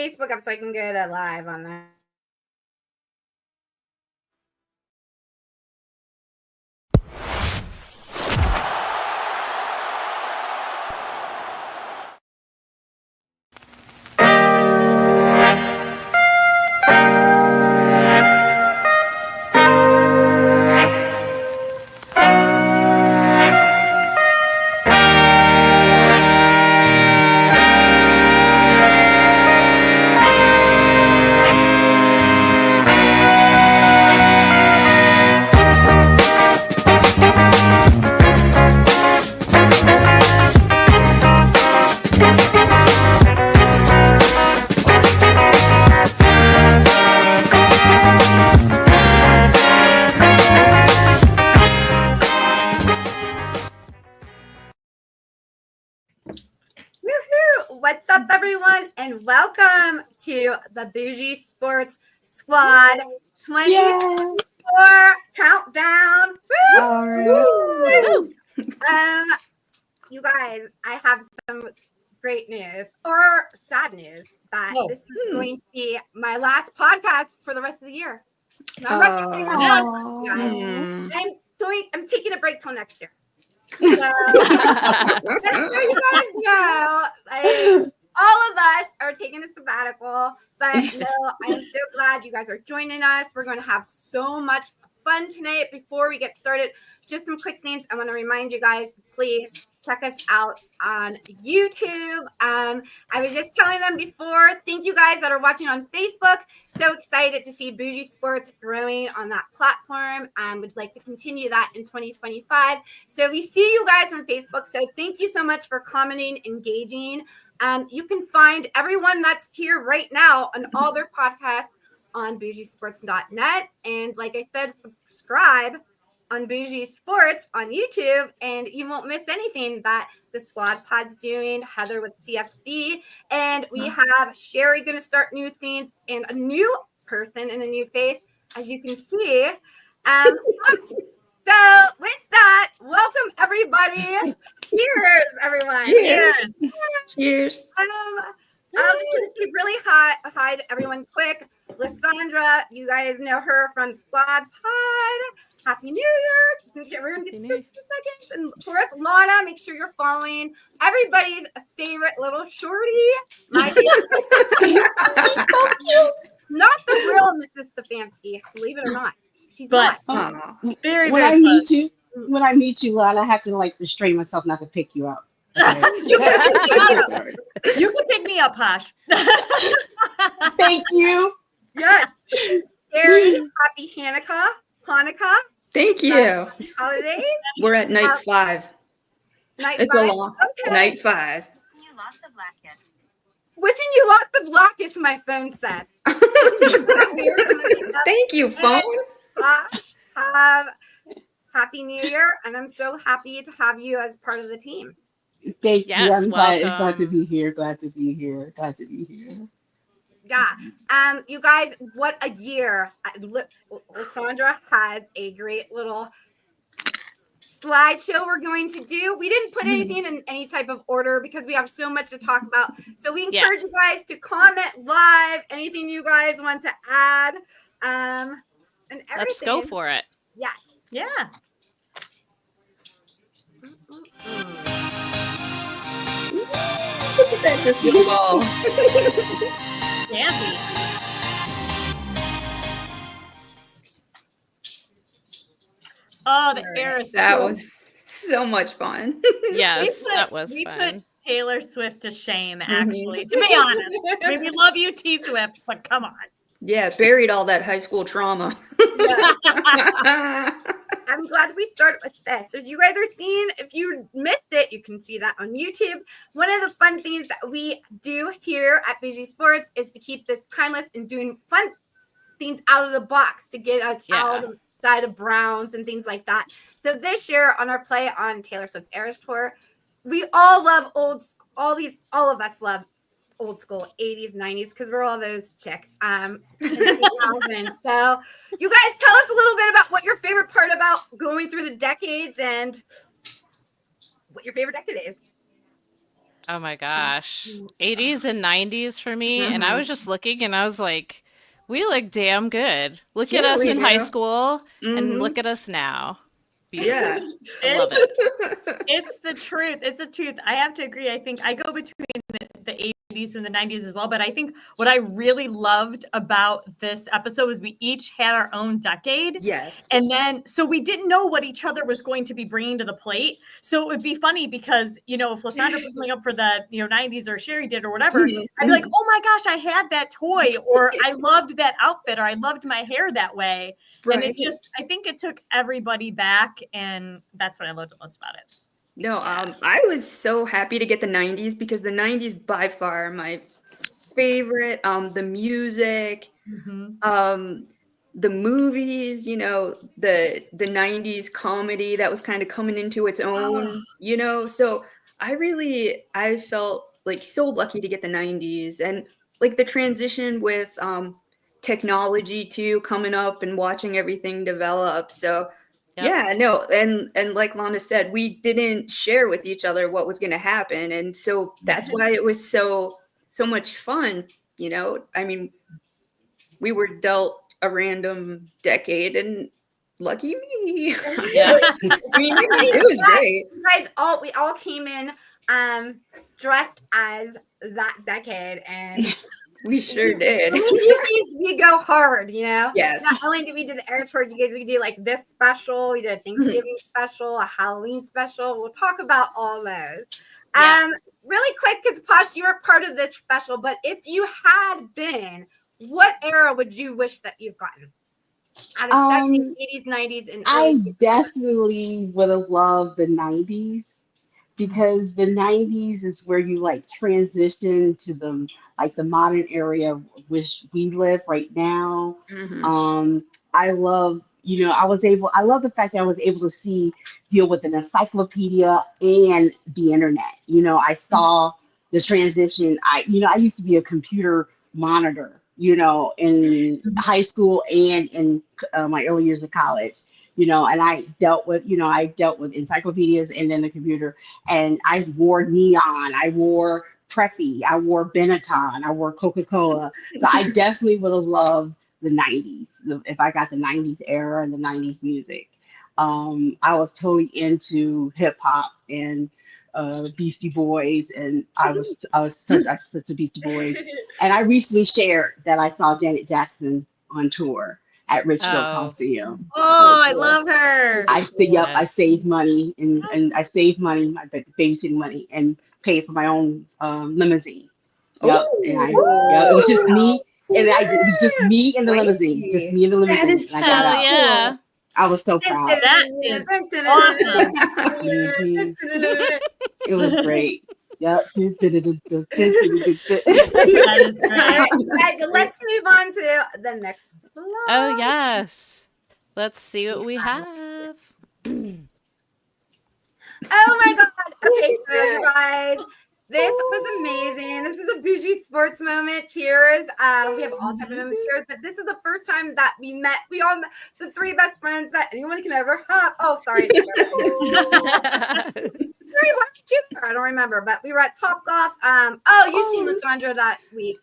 Facebook up so I can go to live on that. What's up, everyone, and welcome to the Bougie Sports Squad 24 countdown. Woo! You guys, I have some great news or sad news that this is going to be my last podcast for the rest of the year. I'm taking a break till next year. So, you guys know, all of us are taking a sabbatical, but no, I'm so glad you guys are joining us. We're going to have so much fun tonight. Before we get started, just some quick things. I want to remind you guys, please check us out on YouTube. I was just telling them before, thank you guys that are watching on Facebook. So excited to see Bougie Sports growing on that platform. Would like to continue that in 2025. So we see you guys on Facebook. So thank you so much for commenting, engaging. You can find everyone that's here right now on all their podcasts on bougiesports.net. And like I said, subscribe on Bougie Sports on YouTube, and you won't miss anything that the Squad Pod's doing, Heather with CFB, and we have Sherry going to start new things and a new person in a new face, as you can see. So with that, welcome everybody. Cheers, everyone. Cheers. Cheers. I'll just want to say really hi to everyone quick. Lysandra, you guys know her from Squad Pod. Happy New Year. Make sure everyone gets 2 seconds. And of course, Lana, make sure you're following everybody's favorite little shorty. My not the real Mrs. Stefanski, believe it or not. She's not. When I meet you, Lana, I have to restrain myself not to pick you up. Okay. You can pick me up, Posh. Thank you. Yes. Very happy Hanukkah. Thank you. Holidays. We're at night 5. It's a long night 5. Wishing you lots of latkes, my phone said. Thank you, phone. Posh, happy New Year, and I'm so happy to have you as part of the team. Thank you. I'm glad to be here. Glad to be here. Yeah. You guys, what a year. Lysandra has a great little slideshow we're going to do. We didn't put anything in any type of order because we have so much to talk about. So we encourage you guys to comment live, anything you guys want to add. And everything. Let's go for it. Yeah. Yeah. Look at that disco ball. Dampy. Oh, the air is was so much fun. Yes, that was fun. We put Taylor Swift to shame, actually, to be honest. I mean, we love you, T Swift, but come on. Yeah, buried all that high school trauma. I'm glad we started with this. As you guys are seeing, if you missed it, you can see that on YouTube. One of the fun things that we do here at Bougie Sports is to keep this timeless and doing fun things out of the box to get us outside of Browns and things like that. So this year on our play on Taylor Swift's Eras Tour, we all love all of us love old school 80s, 90s, because we're all those chicks. In 2000. So you guys tell us a little bit about what your favorite part about going through the decades and what your favorite decade is. Oh my gosh. 80s and 90s for me. And I was just looking and I was like, we look damn good. Look at us in high school and look at us now. Yeah. I love it. It's the truth. It's the truth. I have to agree. I think I go between the 80s and the 90s as well. But I think what I really loved about this episode was we each had our own decade. Yes. And then, so we didn't know what each other was going to be bringing to the plate. So it would be funny because, you know, if Lysandra put something up for the, 90s or Sherry did or whatever, I'd be like, oh my gosh, I had that toy, or I loved that outfit, or I loved my hair that way. Right. And I think it took everybody back. And that's what I loved the most about it. No, I was so happy to get the 90s because the 90s by far are my favorite. The music, the movies, the 90s comedy that was kind of coming into its own, so I felt like so lucky to get the 90s, and like the transition with technology too, coming up and watching everything develop. So yeah, no, and like Lana said, we didn't share with each other what was going to happen, and so that's why it was so much fun. I mean, we were dealt a random decade, and lucky me. Yeah, I mean, it was great. You guys we all came in dressed as that decade, and we sure did. We go hard, Yes. Not only did we do the air tours, you guys, we do like this special, we did a Thanksgiving special, a Halloween special. We'll talk about all those. Yeah. Really quick, because Posh, you were part of this special, but if you had been, what era would you wish that you've gotten? Out of 70s, 80s, 90s, and I definitely would have loved the 90s. Because the 90s is where you like transition to the modern area which we live right now. I love, I love the fact that I was able to deal with an encyclopedia and the internet. I saw the transition. I used to be a computer monitor, in high school and in my early years of college. And I dealt with encyclopedias and then the computer, and I wore neon, I wore Preppy, I wore Benetton, I wore Coca-Cola. So I definitely would have loved the 90s if I got the 90s era and the 90s music. I was totally into hip hop and Beastie Boys, and I was such a Beastie Boys. And I recently shared that I saw Janet Jackson on tour at Richfield Coliseum. Oh, I love her. I saved money and I saved money, my babysitting money, and paid for my own limousine. Yep. And it was just me, and it was just me in the limousine. Just me in the limousine. That is and I got out. yeah. I was so proud. That is awesome. It was great. Yep. That is great. Let's move on to the next slide. Oh, yes. Let's see what we have. Oh my God. Okay, so you guys, this was amazing. This is a Bougie Sports moment. Cheers. We have all types of moments here, but this is the first time that we all met, the three best friends that anyone can ever have. Oh, sorry. Sorry, what did you? I don't remember, but we were at Topgolf. You seen Lysandra that week.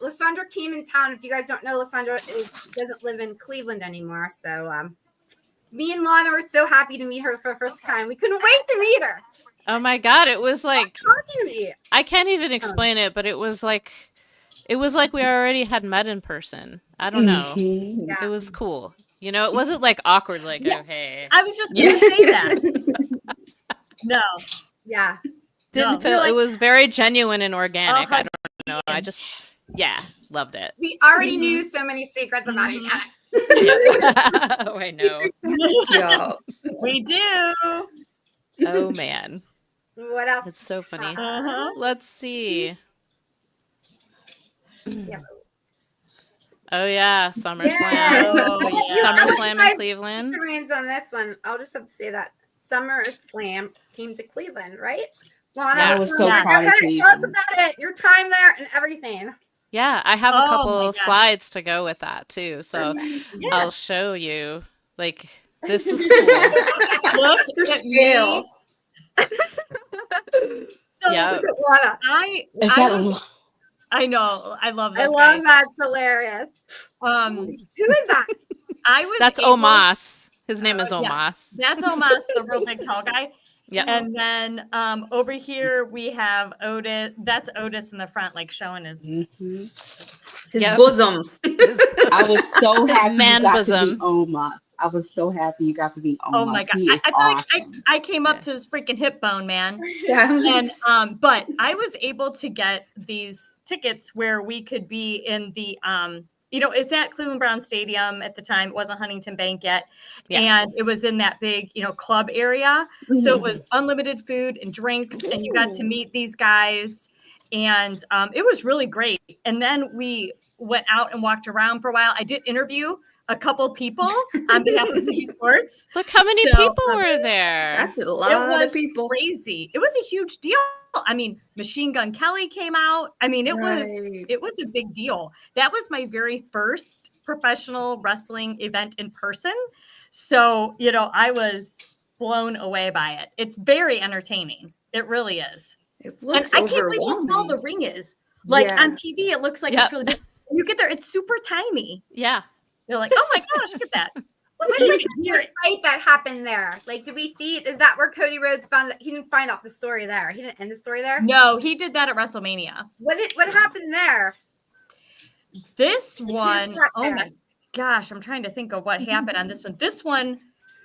Lysandra came in town. If you guys don't know, Lysandra doesn't live in Cleveland anymore. So me and Lana were so happy to meet her for the first time. We couldn't wait to meet her. Oh my God, it was like, Talking to me. I can't even explain it, but it was like we already had met in person. I don't know. Yeah. It was cool. It wasn't like awkward, like, oh, hey. I was just going to say that. No. Yeah. Didn't feel, it was very genuine and organic. I don't know. I just, loved it. We already knew so many secrets about each other. Oh, I know. Yeah. We do. Oh, man. What else? It's so funny. Uh-huh. Let's see. Yeah. Oh, yeah. SummerSlam. Yeah. SummerSlam in Cleveland. On this one, I'll just have to say that SummerSlam came to Cleveland, right? Lana, I was so proud of you. Tell us about it, your time there and everything. Yeah, I have a couple slides to go with that too. So I'll show you. Like, this was cool. Look For scale. So Yeah. Look at Lana. Is that a lot? I know. I love I those love guys. that. It's hilarious. Um, Who is that? I was That's able- Omas. His name is yeah. Omas. That's Omas, the real big tall guy. Yep. And then over here we have Otis. That's Otis in the front, like showing his. Mhm. His Yep. bosom. I was so His happy man you got bosom. to meet Omas. I was so happy you got to meet Omas. Oh my god! He is I feel awesome. like I came up to his freaking hip bone, man. Yeah. And but I was able to get these tickets where we could be in the it's at Cleveland Brown Stadium at the time. It wasn't Huntington Bank yet. Yeah. And it was in that big, club area. So it was unlimited food and drinks, and you got to meet these guys. And it was really great. And then we went out and walked around for a while. I did interview a couple people on behalf of Bougie Sports. Look how many So, people were there. That's a It lot was of people. crazy. It was a huge deal. I mean, Machine Gun Kelly came out. I mean, it Right. was a big deal. That was my very first professional wrestling event in person. So, I was blown away by it. It's very entertaining. It really is. It And looks I can't believe how small the overwhelming. ring is. Like Yeah. on TV, it looks like Yep. it's really big. You get there, it's super tiny. Yeah. You're like, oh my gosh, look at that. What was the fight that happened there? Like, did we see? Is that where Cody Rhodes found? He didn't find out the story there. He didn't end the story there. No, he did that at WrestleMania. What happened there? This Like, who one, got oh there? my gosh, I'm trying to think of what happened on this one. This one,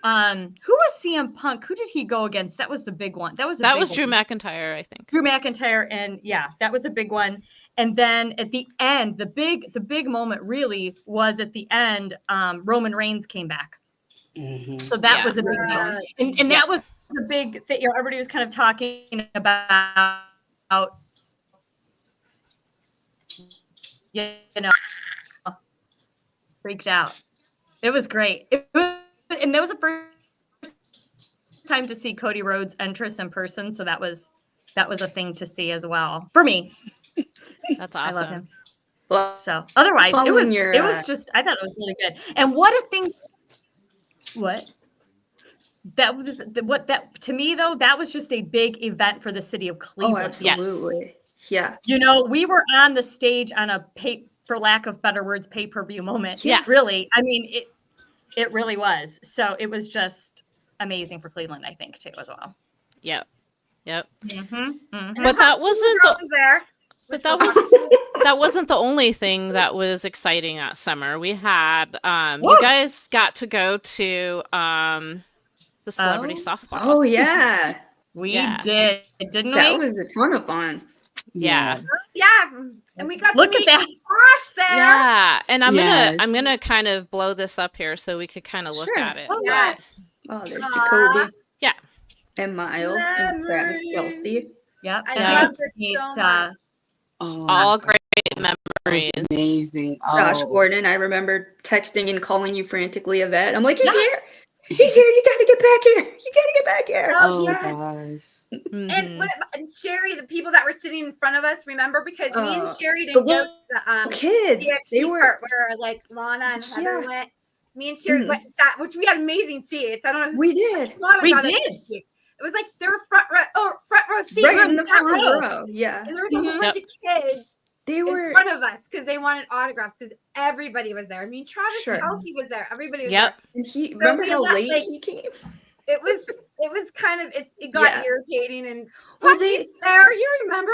who was CM Punk? Who did he go against? That was the big one. That was Drew McIntyre, I think. Drew McIntyre, and yeah, that was a big one. And then at the end, the big moment really was at the end. Roman Reigns came back, so that Yeah. was a big deal, Right. and that was a big thing. Everybody was kind of talking about, freaked out. It was great. And that was the first time to see Cody Rhodes' entrance in person, so that was a thing to see as well for me. That's I love awesome. him. Well, So otherwise, it following was your, it was just I thought it was really good. And what a thing! What? That was to me though, that was just a big event for the city of oh, Cleveland. absolutely. Yeah. We were on the stage on a for lack of better words, pay-per-view moment. Yeah. Really. I mean, it really was. So it was just amazing for Cleveland, I think, too, as well. Yep. Mm-hmm. Mm-hmm. But that wasn't Girl was there. But that wasn't the only thing that was exciting that summer. We had you guys got to go to the celebrity softball. Oh yeah. We Yeah. did, didn't That we? was a ton of fun. Yeah. Yeah, and we got Look to at meet that. Ross there. Yeah. And Yes. I'm gonna kind of blow this up here so we could kind of look Sure. at it. Oh, yeah. Oh, there's Aw. Jacoby. Yeah. And Miles and Travis Memories. Kelsey. Yep. I Yeah. love this so much. Oh, All great that was memories. amazing. Josh Oh. Gordon, I remember texting and calling you frantically, Yvette. I'm like, he's Yeah. here. He's here. You got to get back here. You got to get back here. Oh yeah. gosh. And Mhm. and Sherry, the people that were sitting in front of us, remember? Because me and Sherry the didn't go little to the Kids, CFP they were. part where like Lana and Heather Yeah. went. Me and Sherry Mhm. went and sat, which we had amazing seats. I don't know who We did. Lana We got us did. seats. It was like they were front row seats. Right in the front front row. row. Yeah. And there was a whole bunch of kids They in were. front of us because they wanted autographs because everybody was there. I mean, Travis Sure. Kelsey was there. Everybody was Yep. And he, remember we how left, late like- he came? there. It was kind of it got Yeah. irritating and Well, was he there? You remember?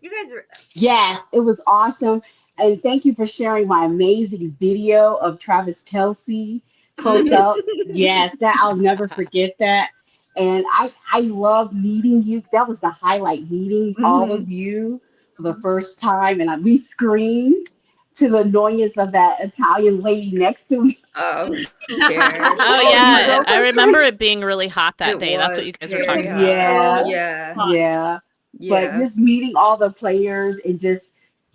You guys were Yes, it was awesome. And thank you for sharing my amazing video of Travis Kelsey close up. Yes, that I'll never forget that. And I love meeting you. That was the highlight, meeting all of you for the first time. And we screamed to the annoyance of that Italian lady next to me. Oh, who cares? Oh yeah, you I remember it being really hot that It day. That's what was you guys were very talking hot. about. Yeah. Yeah. Yeah. Yeah. But just meeting all the players and just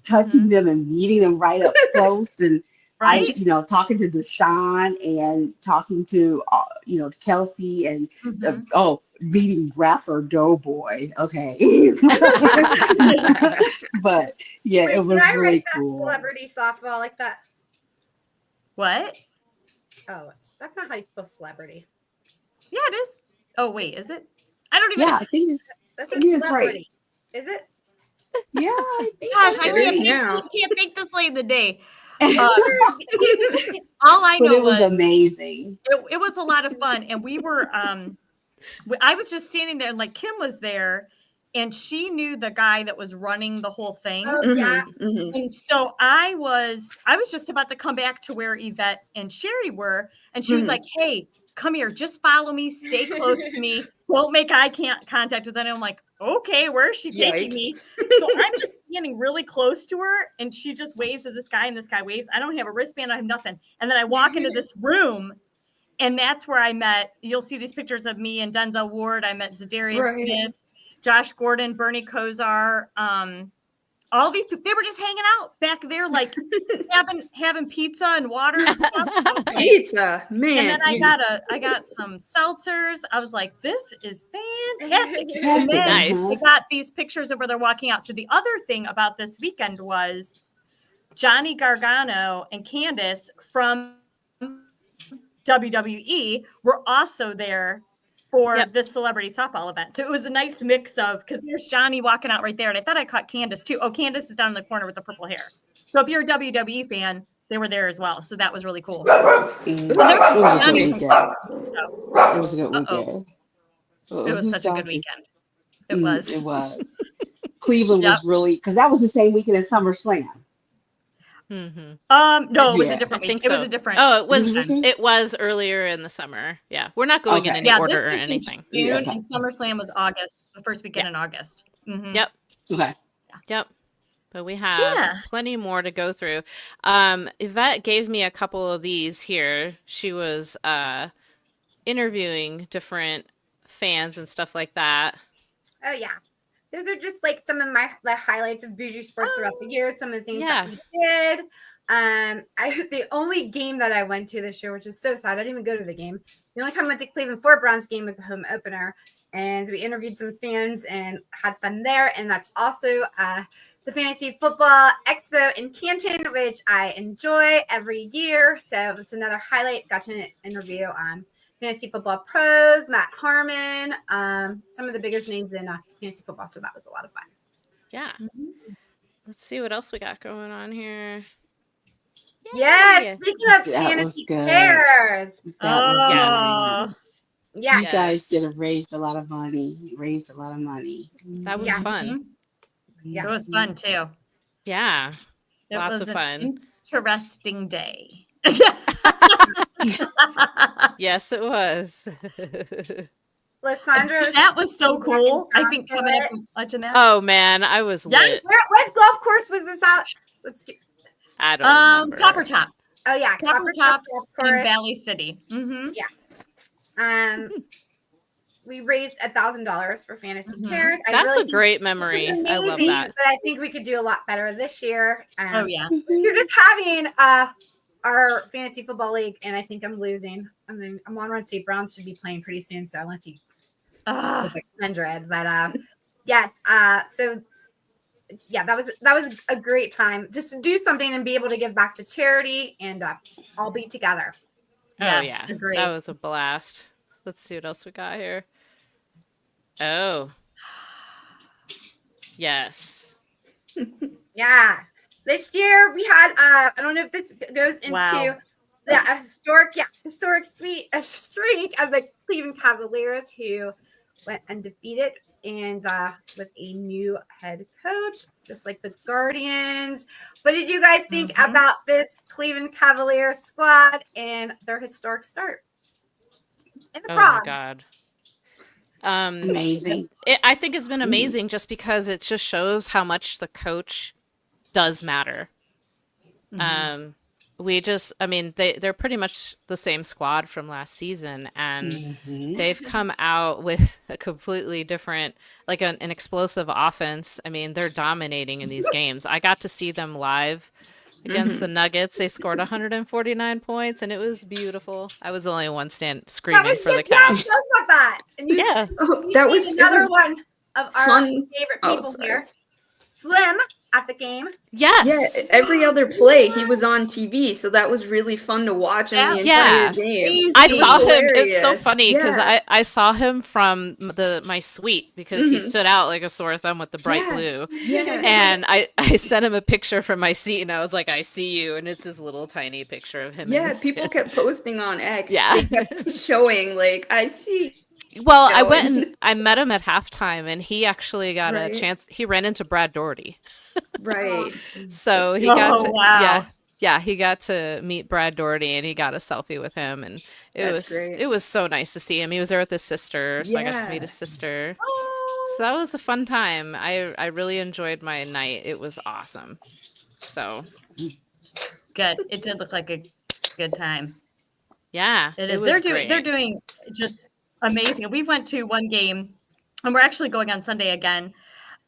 touching them and meeting them right up close and Right? talking to Deshaun and talking to Kelsey and meeting rapper Doughboy. Okay. But yeah, Wait, it was did I really write that cool. celebrity softball like that? What? Oh, that's not how you spell celebrity. Yeah, it is. Oh, wait, is it? I don't even Yeah, I think it's That's He is right. celebrity. Is it? Yeah, I think Gosh, so. I It is can't now. think this late in the day. All I But know it was was amazing. it was a lot of fun, and we were I was just standing there, and like Kim was there, and she knew the guy that was running the whole thing. Oh yeah. And so I was just about to come back to where Yvette and Sherry were, and she was like, "Hey, come here, just follow me, stay close to me, don't make eye contact with anyone." I'm like, "Okay, where is she taking Yikes. me?" So I'm just standing really close to her, and she just waves at this guy, and this guy waves. I don't have a wristband, I have nothing. And then I walk into this room, and that's where I met. You'll see these pictures of me and Denzel Ward. I met Zadarius Right. Smith, Josh Gordon, Bernie Kosar. All these people, they were just hanging out back there, like having pizza and water and stuff. I was like, Pizza, man. and then I got some seltzers. I was like, this is fantastic. And Fantastic, then Nice. uh-huh. I got these pictures of where they're walking out. So the other thing about this weekend was Johnny Gargano and Candace from WWE were also there for this celebrity softball event. So it was a nice mix of, because there's Johnny walking out right there, and I thought I caught Candace too. Oh, Candace is down in the corner with the purple hair. So if you're a WWE fan, they were there as well. So that was really cool. It was a good weekend. It was a good weekend. It was such a good weekend. It was. It was. Cleveland was really, because that was the same weekend as SummerSlam. No, it was Yeah. a different I week. think It so. was a different. Oh, it was. Mhm. It was earlier in the summer. Yeah, we're not going in Okay. any Yeah, order this or week in anything. June, Yeah. and SummerSlam was August, the first weekend in August. Mhm. Yep. Okay. Yep. But we have plenty more to go through. Yvette gave me a couple of these here. She was interviewing different fans and stuff like that. Oh yeah. Those are just like some of the highlights of Bougie Sports throughout the year. Some of the things that we did. The only game that I went to this year, which is so sad, I didn't even go to the game. The only time I went to Cleveland for a Browns game was the home opener, and we interviewed some fans and had fun there. And that's also the Fantasy Football Expo in Canton, which I enjoy every year. So it's another highlight. Got to interview Fantasy Football pros, Matt Harmon, some of the biggest names in fantasy football. So that was a lot of fun. Yeah. Let's see what else we got going on here. Yes. Speaking of That fantasy was good. players. That was Yeah. You guys raised a lot of money. Raised a lot of money. That was fun. Yeah. It was fun too. Yeah. It Lots was of fun. Interesting day. Yes, it was. Lysandra, that was so cool. I think coming up and watching that. Oh man, I was lit. What golf course was this at? I don't remember. Copper Top. Oh yeah, Copper Top golf in course. Valley City. Mm-hmm. Yeah. We raised $1,000 for Fantasy Cares. That's a great memory. I love that. But I think we could do a lot better this year. Oh yeah. We're just having our fantasy football league, and I think I'm losing. I mean, I'm on run to Browns should be playing pretty soon, so let's see. Like 100, but yes. So yeah, that was a great time just to do something and be able to give back to charity and all be together. Oh yeah, that was a blast. Let's see what else we got here. Oh, yes. Yeah, this year we had I don't know if this goes into the historic streak of the Cleveland Cavaliers, who went undefeated and with a new head coach, just like the Guardians. What did you guys think about this Cleveland Cavaliers squad and their historic start in the prom? My God. Amazing. I think it's been amazing just because it just shows how much the coach does matter. They're pretty much the same squad from last season, and they've come out with a completely different, like an explosive offense. I mean, they're dominating in these games. I got to see them live against the Nuggets. They scored 149 points, and it was beautiful. I was the only one screaming for the Cavs. Tell us about that. And that was another one of our fun. favorite people here. Slim at the game? Yes. Yeah, every other play he was on TV, so that was really fun to watch him the Yeah. entire game. I It was saw him. It's so hilarious. funny because Yeah. I saw him from my suite because he stood out like a sore thumb with the bright Yeah. blue. Yeah. And I sent him a picture from my seat and I was like, I see you. And it's this little tiny picture of him. in Yeah, the people stand. kept posting on X. Yeah. They kept showing, like, I see. Well, I Going. went and I met him at halftime and he actually got a Right. chance. He ran into Brad Doherty. Right. So he Oh, got to, wow. yeah, he got to meet Brad Doherty and he got a selfie with him. And That's great. it was so nice to see him. He was there with his sister. So I got to meet Yeah. his sister. So that was a fun time. I really enjoyed my night. It was awesome. So Good. It did look like a good time. yeah, It it is. was They're doing just amazing. We went to one game, and we're actually going on Sunday again.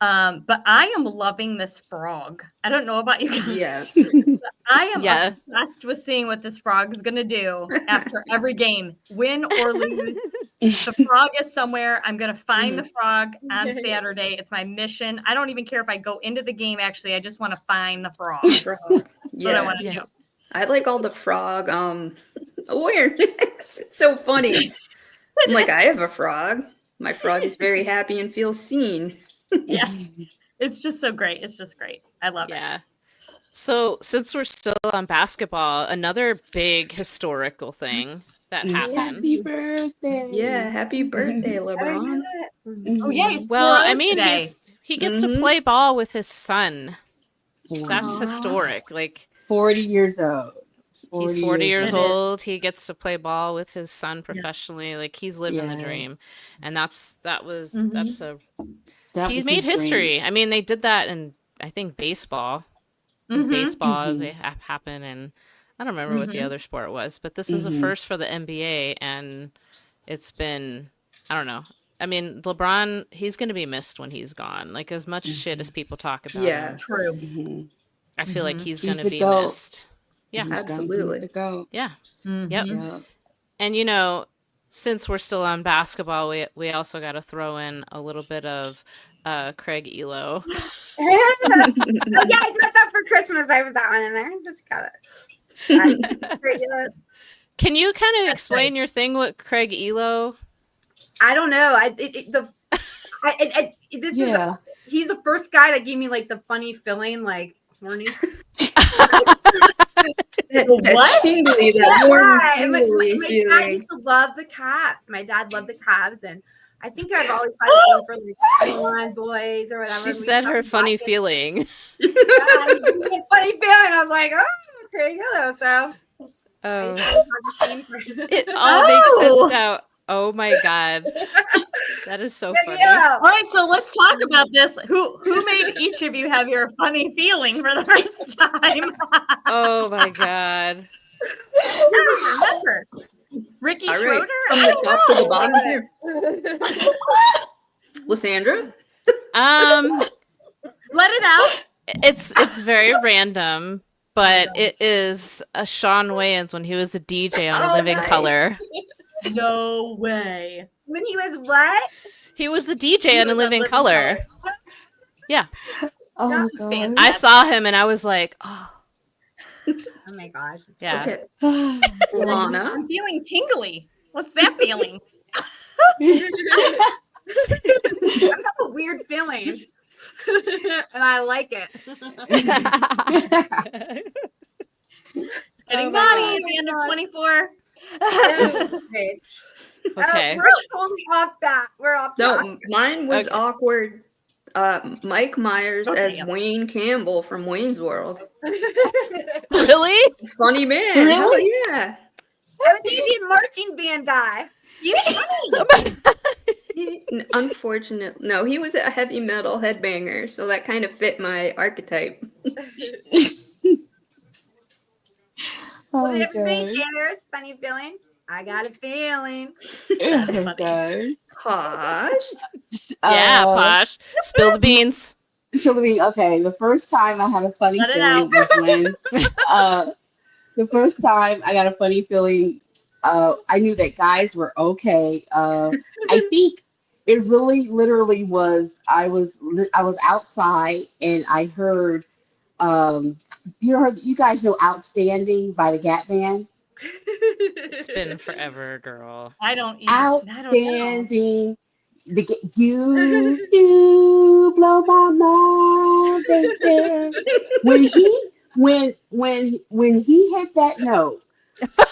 But I am loving this frog. I don't know about you guys. Yeah. I am Yeah. obsessed with seeing what this frog is going to do after every game, win or lose. The frog is somewhere. I'm going to find the frog on Saturday. It's my mission. I don't even care if I go into the game. Actually, I just want to find the frog. That's Frog. what I Yeah. want to Yeah. do. I like all the frog awareness. It's so funny. I'm like, I have a frog. My frog is very happy and feels seen. Yeah. It's just so great. It's just great. I love it. Yeah. So since we're still on basketball, another big historical thing that happened. Happy birthday. Yeah, happy birthday, LeBron. Oh, yeah. He's Well, 4 I mean, today. he gets to Mhm. play ball with his son. That's Aw. historic. Like 40 years old. he's 40 years old. It is. old. He gets to play ball with his son professionally. Like he's living the Yes. dream. And that's That he was made his dream. history. I mean, they did that in I think baseball. Mhm. Baseball they happen and I don't remember what the Mhm. other sport was, but this is a Mhm. first for the NBA and it's been I don't know. I mean, LeBron, he's going to be missed when he's gone. Like as much shit as people talk about Yeah. him, True. Mhm. I feel like Mhm. he's He's going to the be GOAT. missed. Yeah. He's gonna be Absolutely. the GOAT. Yeah. Mhm. Yep. Yeah. And you know, since we're still on basketball, we also got to throw in a little bit of Craig Elo. Oh yeah, I got that for Christmas. I have that one in there. Just got it. Regular. Can you kind of That's explain your thing with Craig Elo? I don't know. Yeah. He's the first guy that gave me like the funny feeling, like horny. That What? tingly, that warm, Right. And tingly my dad feeling. used to love the Cavs. My dad loved the Cavs, and I think I've always had a thing for like Blonde Boys or whatever. She We said her started funny watching- feeling. Yeah, he gave me a funny feeling. I was like, oh, okay, hello. So I Oh, just always had the thing for it all makes Oh. sense now. Oh my god, that is so funny. Yeah. All right, so let's talk about this. Who made each of you have your funny feeling for the first time? Oh my god. I don't remember. Ricky All right, Schroeder? from I the don't top to the know. bottom here. Lysandra? Let it out. It's very random, but it is a Sean Wayans when he was a DJ on Oh, Living nice. Color. No way. When he was what? He was the DJ on was A on Living Living Color. Oh, That's God. fantastic. I saw him and I was like, oh Oh my gosh. yeah. Okay. Oh, Lana? I'm feeling tingly. What's that feeling? I have a weird feeling. And I like it. Getting Oh my naughty God. at the end of 24. Okay. Okay. We're totally off that. We're off track. No, mine was Okay. awkward. Mike Myers Okay, as yeah. Wayne Campbell from Wayne's World. Really? Funny man. Really? Hell yeah. I would think he'd be a marching band guy. He's funny. Unfortunately, no, he was a heavy metal headbanger, so that kind of fit my archetype. Oh, What did everybody God. say there? It's a funny feeling. I got a feeling. Oh, gosh. Posh. Yeah, Uh, Posh. Spill the beans. So, okay, the first time I had a funny Let it feeling was when the first time I got a funny feeling, I knew that guys were okay. I think It really literally was. I was outside and I heard you guys know Outstanding by the Gap Band? It's been forever, girl. I don't know. Outstanding. You blow my mind, baby. When he hit that note,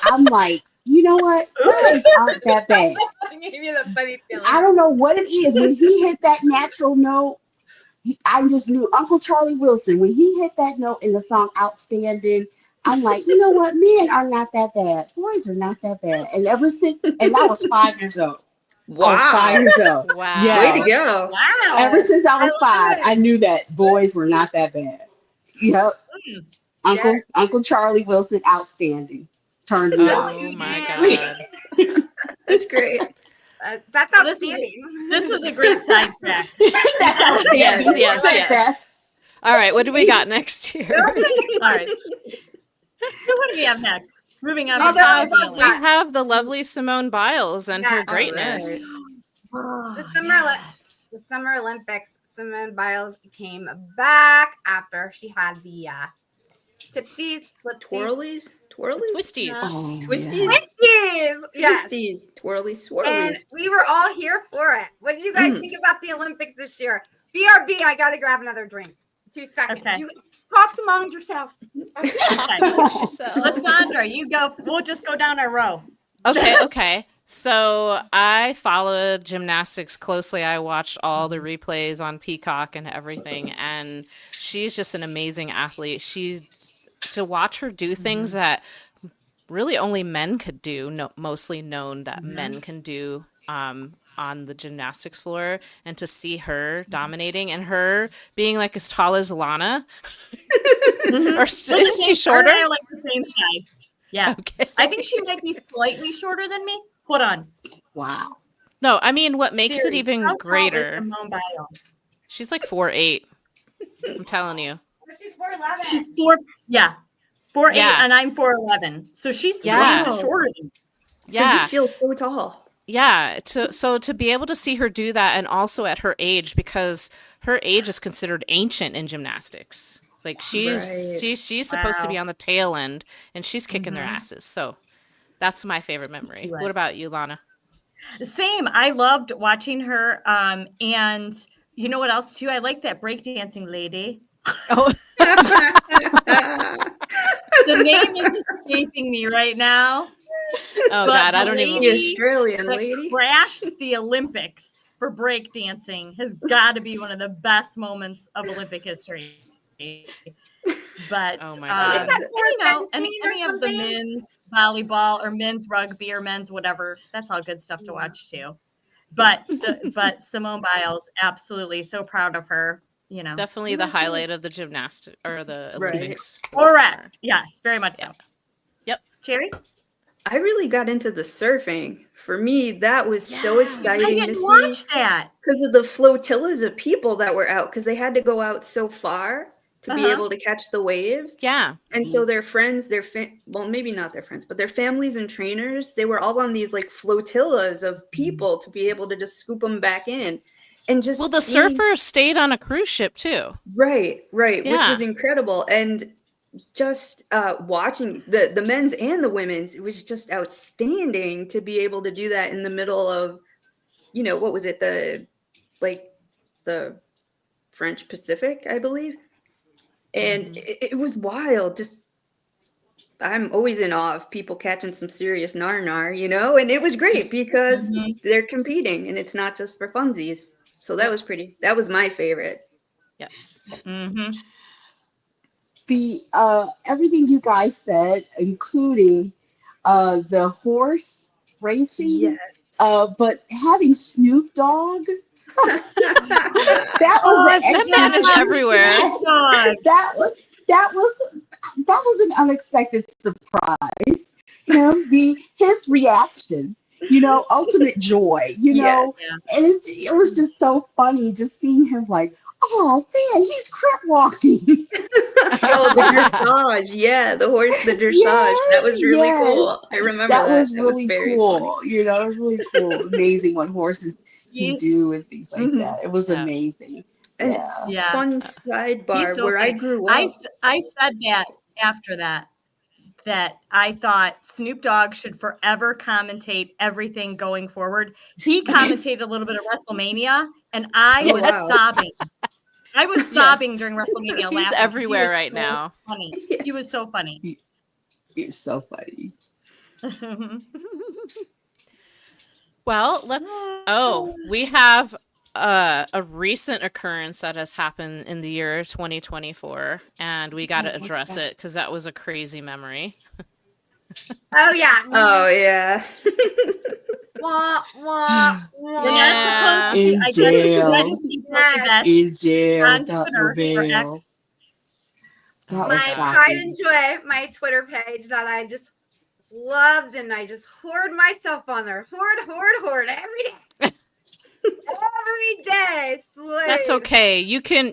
I'm like, you know what? Guys aren't that bad. Give me the funny feeling. I don't know what it is. When he hit that natural note, I just knew Uncle Charlie Wilson. When he hit that note in the song Outstanding, I'm like, you know what? Men are not that bad. Boys are not that bad. And ever since, and I was 5 years old. Wow. I was 5 years old. Wow. Yeah. Way to go. Wow. Ever since I was I love 5, I knew that boys were not that bad. Yep. Uncle Charlie Wilson, Outstanding. Turns me out. Oh my God. That's great. That's outstanding. This was a great side track. Yes. All right, what do we got next here? All right. So what do we have next? Moving on. Oh, to We have the lovely Simone Biles and her greatness. The Summer Olympics. Simone Biles came back after she had the tipsies, flipsies, Twisties. Oh, Twisties. twisties. Yes. Twisties. Twirlies. And Swirlies. we were all here for it. What do you guys think about the Olympics this year? BRB, I got to grab another drink. 2 seconds. Okay. You talk among yourself. Alessandra, you go. We'll just go down our row. Okay. So I followed gymnastics closely. I watched all the replays on Peacock and everything, and she's just an amazing athlete. To watch her do things that really only men could do, mostly known that men can do on the gymnastics floor, and to see her dominating and her being like as tall as Lana. Or isn't she shorter? I like the same size. Yeah. Okay. I think she might be slightly shorter than me. Hold on. Wow. No, I mean, what makes it Siri, even how tall is greater? Simone Biles? She's like 4'8". I'm telling you. She's 4'11. She's 4'8", Yeah. and I'm 4'11". So she's 3 Yeah. inches shorter than me. So you feel so tall. Yeah. So to be able to see her do that, and also at her age, because her age is considered ancient in gymnastics. Like she's supposed to be on the tail end, and she's kicking their asses. So that's my favorite memory. What about you, Lana? Same. I loved watching her. And you know what else too? I like that breakdancing lady. Oh. The name is escaping me right now. Oh God, I don't even. The Australian lady crashed the Olympics for breakdancing has got to be one of the best moments of Olympic history. But oh my God. any of the men's volleyball or men's rugby or men's whatever, that's all good stuff to watch too. But Simone Biles, absolutely so proud of her. You know, Definitely the highlight of the gymnastics or the Olympics. Correct. Yes, very much so. Yep. Cherry? I really got into the surfing. For me, that was so exciting to see watch that because of the flotillas of people that were out, because they had to go out so far to be able to catch the waves. Yeah. And so their friends, well, maybe not their friends, but their families and trainers, they were all on these like flotillas of people to be able to just scoop them back in. And just the surfers stayed on a cruise ship too. Right, which Yeah. was incredible. And just watching the men's and the women's, it was just outstanding to be able to do that in the middle of, what was it, the French Pacific, I believe. And it was wild. Just, I'm always in awe of people catching some serious nar, and it was great because they're competing and it's not just for funsies. So that was my favorite. Yeah. Mm-hmm. The everything you guys said, including the horse racing, Yes. but having Snoop Dogg, that was That man is everywhere. That was an unexpected surprise. His reaction, ultimate joy, and it was just so funny just seeing him like, oh man, he's crip walking. Oh, the dressage. Yeah, the dressage. Yes, that was really cool. I remember that. That was really very cool. funny. It was really cool. Amazing when horses to do and things like Mhm. that. It was Yeah. amazing. And Yeah. Yeah. fun He's sidebar, so where I funny. grew I, up. s- I said that after that I thought Snoop Dogg should forever commentate everything going forward. He commentated a little bit of WrestleMania, and I Oh, was wow. sobbing. I was sobbing Yes. during WrestleMania He's laughing. everywhere He was right so now. funny. He was so funny. It's so funny. Well, we have a recent occurrence that has happened in the year 2024, and we got to what's address that? it because that was a crazy memory. Oh yeah. Oh, yeah. Wah, wah, You're wah. not supposed to. In I guess jail. letting people Yes. Yvette In jail. on Got Twitter no or bail. X. That Oh was My God. pride shocking. and joy, my Twitter page that I just loved, and I just hoard myself on there. Hoard every day. Every day. That's Slave. okay. You can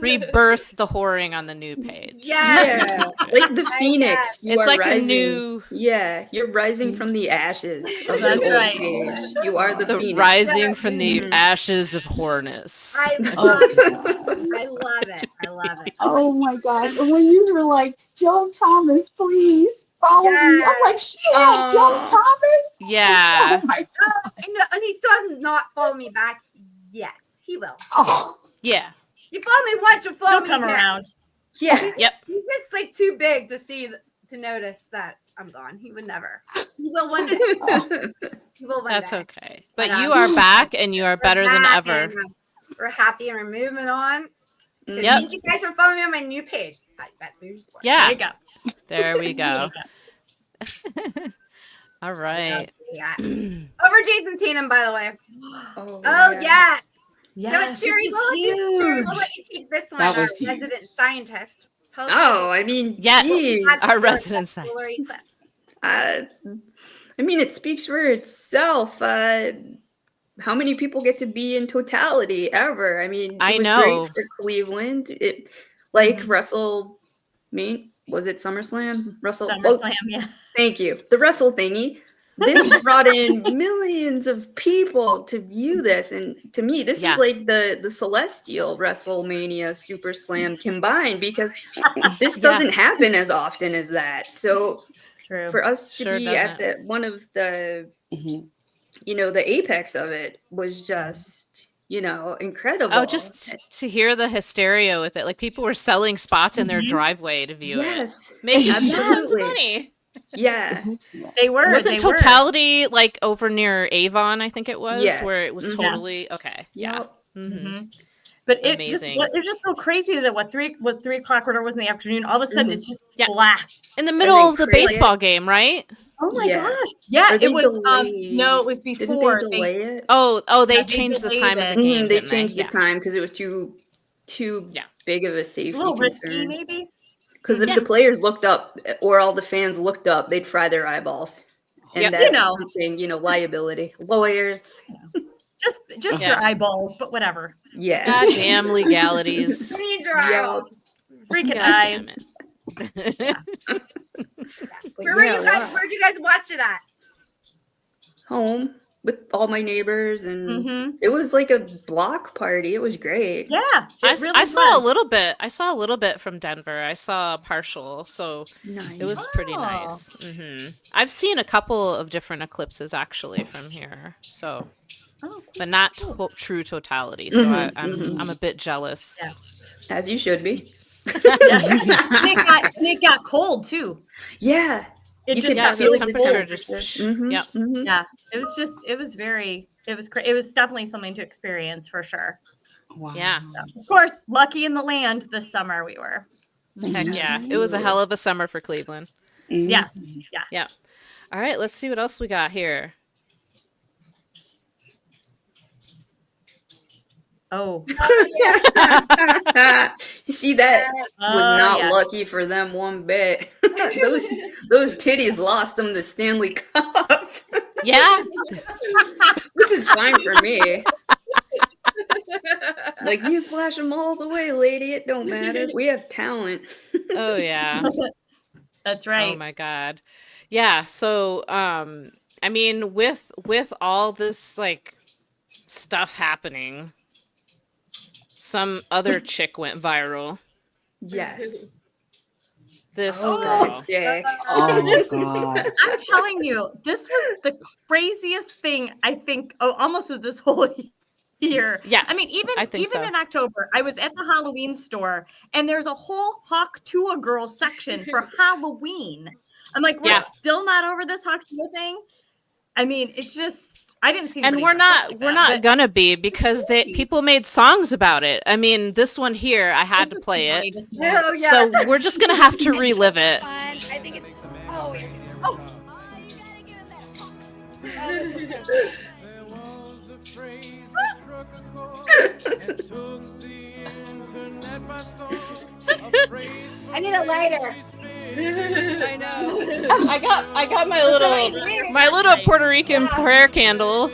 rebirth the whoring on the new page. Yes. Yeah. Like the I phoenix. You It's are like a rising. new Yeah, you're rising from the ashes of That's the old right. page. You are the the phoenix. rising from the Mhm. ashes of whoreness. I Oh, love it. God. I love it. I love it. Oh my gosh. And when you were like, Joe Thomas, please follow me. I'm like, she had Joe Aw. Thomas? Yeah. Oh my God. And he still has not followed me back yet. He will. Oh, Yeah. You follow me once, you'll follow He'll me come again. around. Yeah. Yep. He's just like too big to notice that I'm gone. He would never. He will one day. He will one That's day. okay. But But, you are back and you are We're better than back ever. and, we're happy and we're moving on. So Mhm. Yep. thank you guys for following me on my new page. Bougie Sports. There Yeah. you go. There we go. There you go. All What right. else do we got? Over Jason Tatum, by the way. Oh, Oh yeah. Yes, Sherry, this we'll is Sherry, huge. we'll let you take this one. That Our was huge. resident scientist. Tell us Oh, I mean, Yes. geez. Our resident solar scientist. eclipse. I mean, it speaks for itself. How many people get to be in totality ever? I mean, I it was know. great for Cleveland. It like Mhm. was it SummerSlam? SummerSlam, yeah. Thank you. The wrestle thingy. This brought in millions of people to view this, and to me, this Yeah. is like the celestial WrestleMania Super Slam combined, because this Yeah. doesn't happen as often as that. So True. for us to Sure be at doesn't. one of the Mhm. the apex of it was just incredible. Oh, just to hear the hysteria with it. Like people were selling spots in their Mhm. driveway to view it. Yes, Making tons of absolutely. money. Yeah. They were. Wasn't they were. totality like over near Avon, I think it was, Yes. where it was Mhm. totally okay. Yeah. Yep. Mhm. Mhm. But Amazing. it's just so crazy that 3 o'clock, whatever it was in the afternoon, all of a sudden Mhm. it's just Yeah. black. In the middle they of the create it. baseball game, right? Oh my Yeah. gosh. Yeah, Or they it was no, it was Didn't they before. delay it? Oh, they Yeah, they changed the delayed time of it. the game, They didn't changed they? the time because it was too Yeah. big of a A safety little risky, concern. maybe. Because if Yeah. the players looked up or all the fans looked up, they'd fry their eyeballs. And Yep. that's know. something, liability. Lawyers. Just Yeah. your eyeballs, but whatever. Yeah. Goddamn legalities. Need your eyeballs. Freaking God eyes. damn it. But Where yeah, wow. where'd you guys watch it at? Home with all my neighbors, and Mhm. it was like a block party. It was great. Yeah, I it really I saw a was. little bit. I saw a little bit from Denver. I saw a partial, so Nice. it was pretty Oh. nice. I've seen a couple of different eclipses actually from here, so Oh, but not true totality. So Mhm, I'm a bit jealous. Yeah. As you should be. yeah. And it got cold too. Yeah. It You just could Yeah, got the really temperature cold. just Mhm, yep. mhm. Yeah, it was definitely something to experience for sure. Wow. Yeah. So, of course, lucky in the land this summer we were. Heck yeah. It was a hell of a summer for Cleveland. Yes. Mhm. Yeah. All right, let's see what else we got here. Oh. You see, that was not yeah. lucky for them one bit. those titties lost them the Stanley Cup, Yeah. which is fine for me. Like, you flash them all the way, lady. It don't matter. We have talent. Oh yeah. That's Oh right. my god. Yeah, so I mean with all this like stuff happening. Some other chick went viral. Yes. This Oh, girl. Dick. Oh god. I'm telling you, this was the craziest thing I think almost of this whole year. Yeah, I mean, I think even so. in October, I was at the Halloween store and there's a whole Hawk Tuah girl section for Halloween. I'm like, we're Yeah. still not over this Hawk Tuah thing. I mean, it's just I didn't see. And anybody we're dress up not like we're that, not but gonna be, because people made songs about it. I mean, this one here, I had to this is play it. greatest one. Oh, yeah. So we're just gonna have to relive it. Fun. I think it's. Oh, yeah. Oh. There was a phrase that struck a chord and took the internet by storm. A phrase I need a lighter. I know. I got my little Puerto Rican prayer candle.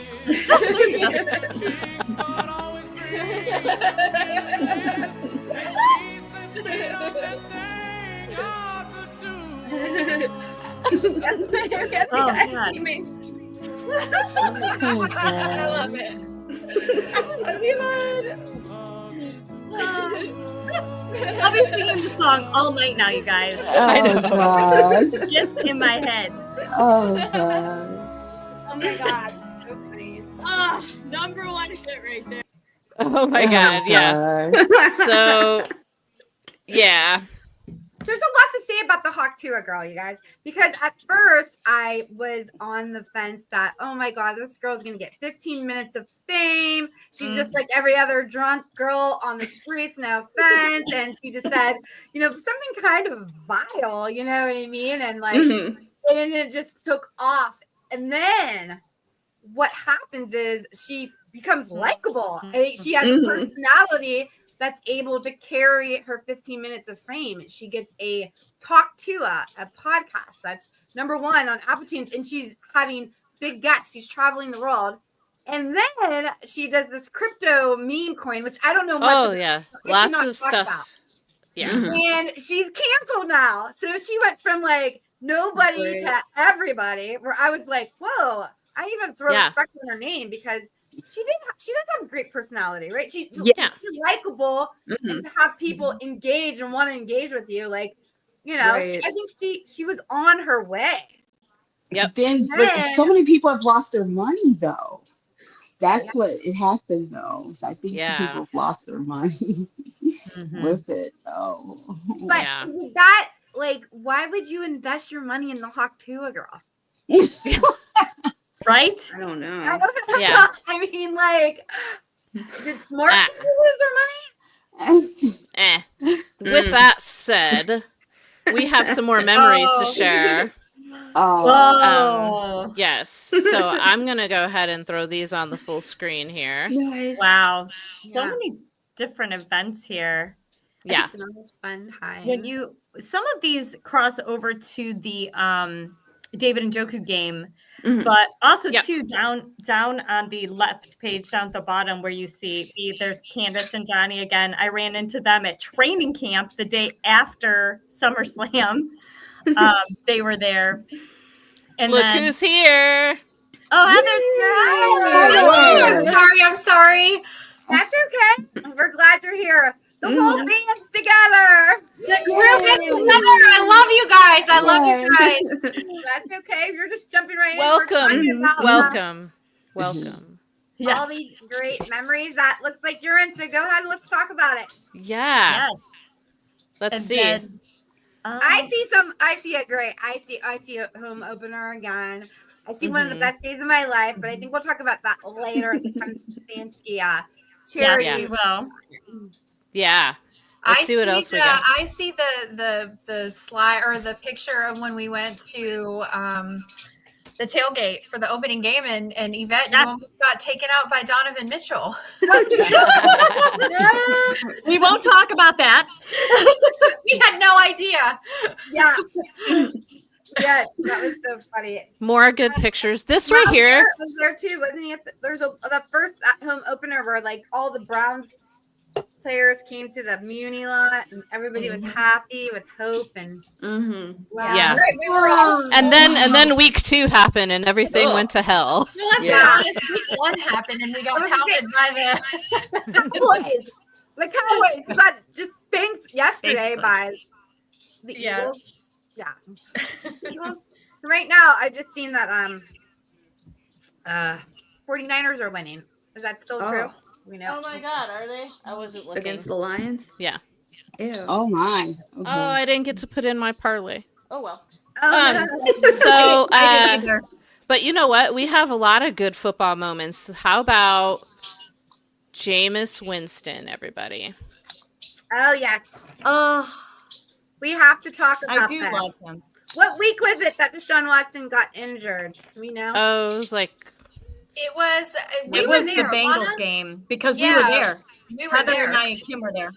Oh, God. I love it. I'll be singing the song all night now, you guys. Oh gosh. Just in my head. Oh gosh. Oh my god. So funny. Oh, number one hit right there. Oh my god, yeah. Gosh. So yeah. There's a lot to say about the Hawk Tuah girl, you guys, because at first I was on the fence that, oh my God, this girl's going to get 15 minutes of fame. She's just like every other drunk girl on the streets, no offense. And she just said, something kind of vile, you know what I mean? And like, and it just took off. And then what happens is she becomes likable. She has a personality that's able to carry her 15 minutes of fame. She gets a Talk Tuah, a podcast that's number one on Apple Tunes, and she's having big guests. She's traveling the world. And then she does this crypto meme coin, which I don't know much Oh about. yeah. It's Lots not of talked stuff. about. Yeah. And she's canceled now. So she went from like nobody to everybody, where I was like, whoa, I even throw respect on her name because she does have a great personality, right? She's likable, and to have people engage and want to engage with you, like, I think she was on her way. Yep. But so many people have lost their money though. That's what it happened though. So I think some people have lost their money with it though. But is it that, like, why would you invest your money in the Hawk Tuah girl? Right? I don't know. Yeah. I mean, like, did smart people lose their money? With that said, we have some more memories to share. Yes. So I'm gonna go ahead and throw these on the full screen here. Nice. Wow. So many different events here. Yeah. So much fun time. When some of these cross over to the David and Joku game, but also too down on the left page, down at the bottom where you see there's Candace and Johnny again. I ran into them at training camp the day after SummerSlam. They were there. And look who's here. Oh, Heather's here. I'm sorry. That's okay. We're glad you're here. The whole band's together. The group is together. I love you guys. I love you guys. That's okay. You're just jumping right in. Welcome. All these great memories that looks like you're into. Go ahead and let's talk about it. Yeah. Yes. Let's see. Then, I see a home opener again. I see one of the best days of my life, but I think we'll talk about that later. Fancy charity. Yeah, we will. Yeah. Let's see what else we got. I see the slide or the picture of when we went to the tailgate for the opening game, and Yvette, you almost got taken out by Donovan Mitchell. We won't talk about that. We had no idea. Yeah. Yeah, that was so funny. More good pictures. This right here was there too, wasn't he? There's the first at home opener where like all the Browns players came to the Muni lot, and everybody was happy with hope and Yeah. Right, we were all. And then week 2 happened and everything went to hell. Well, let's be Yeah. honest. Week 1 happened, and we got pounded by the. Cowboys. The Cowboys got just spanked yesterday Basically. by the Yeah. Eagles. Yeah. Eagles. Right now, I just seen that 49ers are winning. Is that still true? We know. Oh my god, are they? I wasn't looking. Against the Lions? Yeah. Ew. Oh my. Oh, Okay. I didn't get to put in my parlay. Oh well. Oh, So, I didn't either. but you know what? We have a lot of good football moments. How about Jameis Winston, everybody? oh yeah. Oh, We have to talk I about do that. love him. What week was it that Deshaun Watson got injured? Do we know? Oh, it was like It was. We It were was there. the Bengals Lana? game because we Yeah. were there. We were Heather there. and I and Kim were there.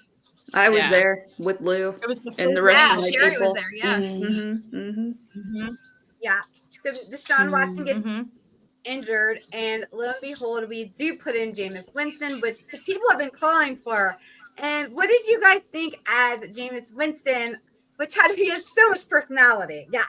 I was Yeah. there with Lou It was the and the first- rest Yeah, of my Sherry people. was there. Yeah. Yeah. So Deshaun Watson gets Mhm. injured, and lo and behold, we do put in Jameis Winston, which the people have been calling for. And what did you guys think as Jameis Winston, which he has so much personality? Yeah.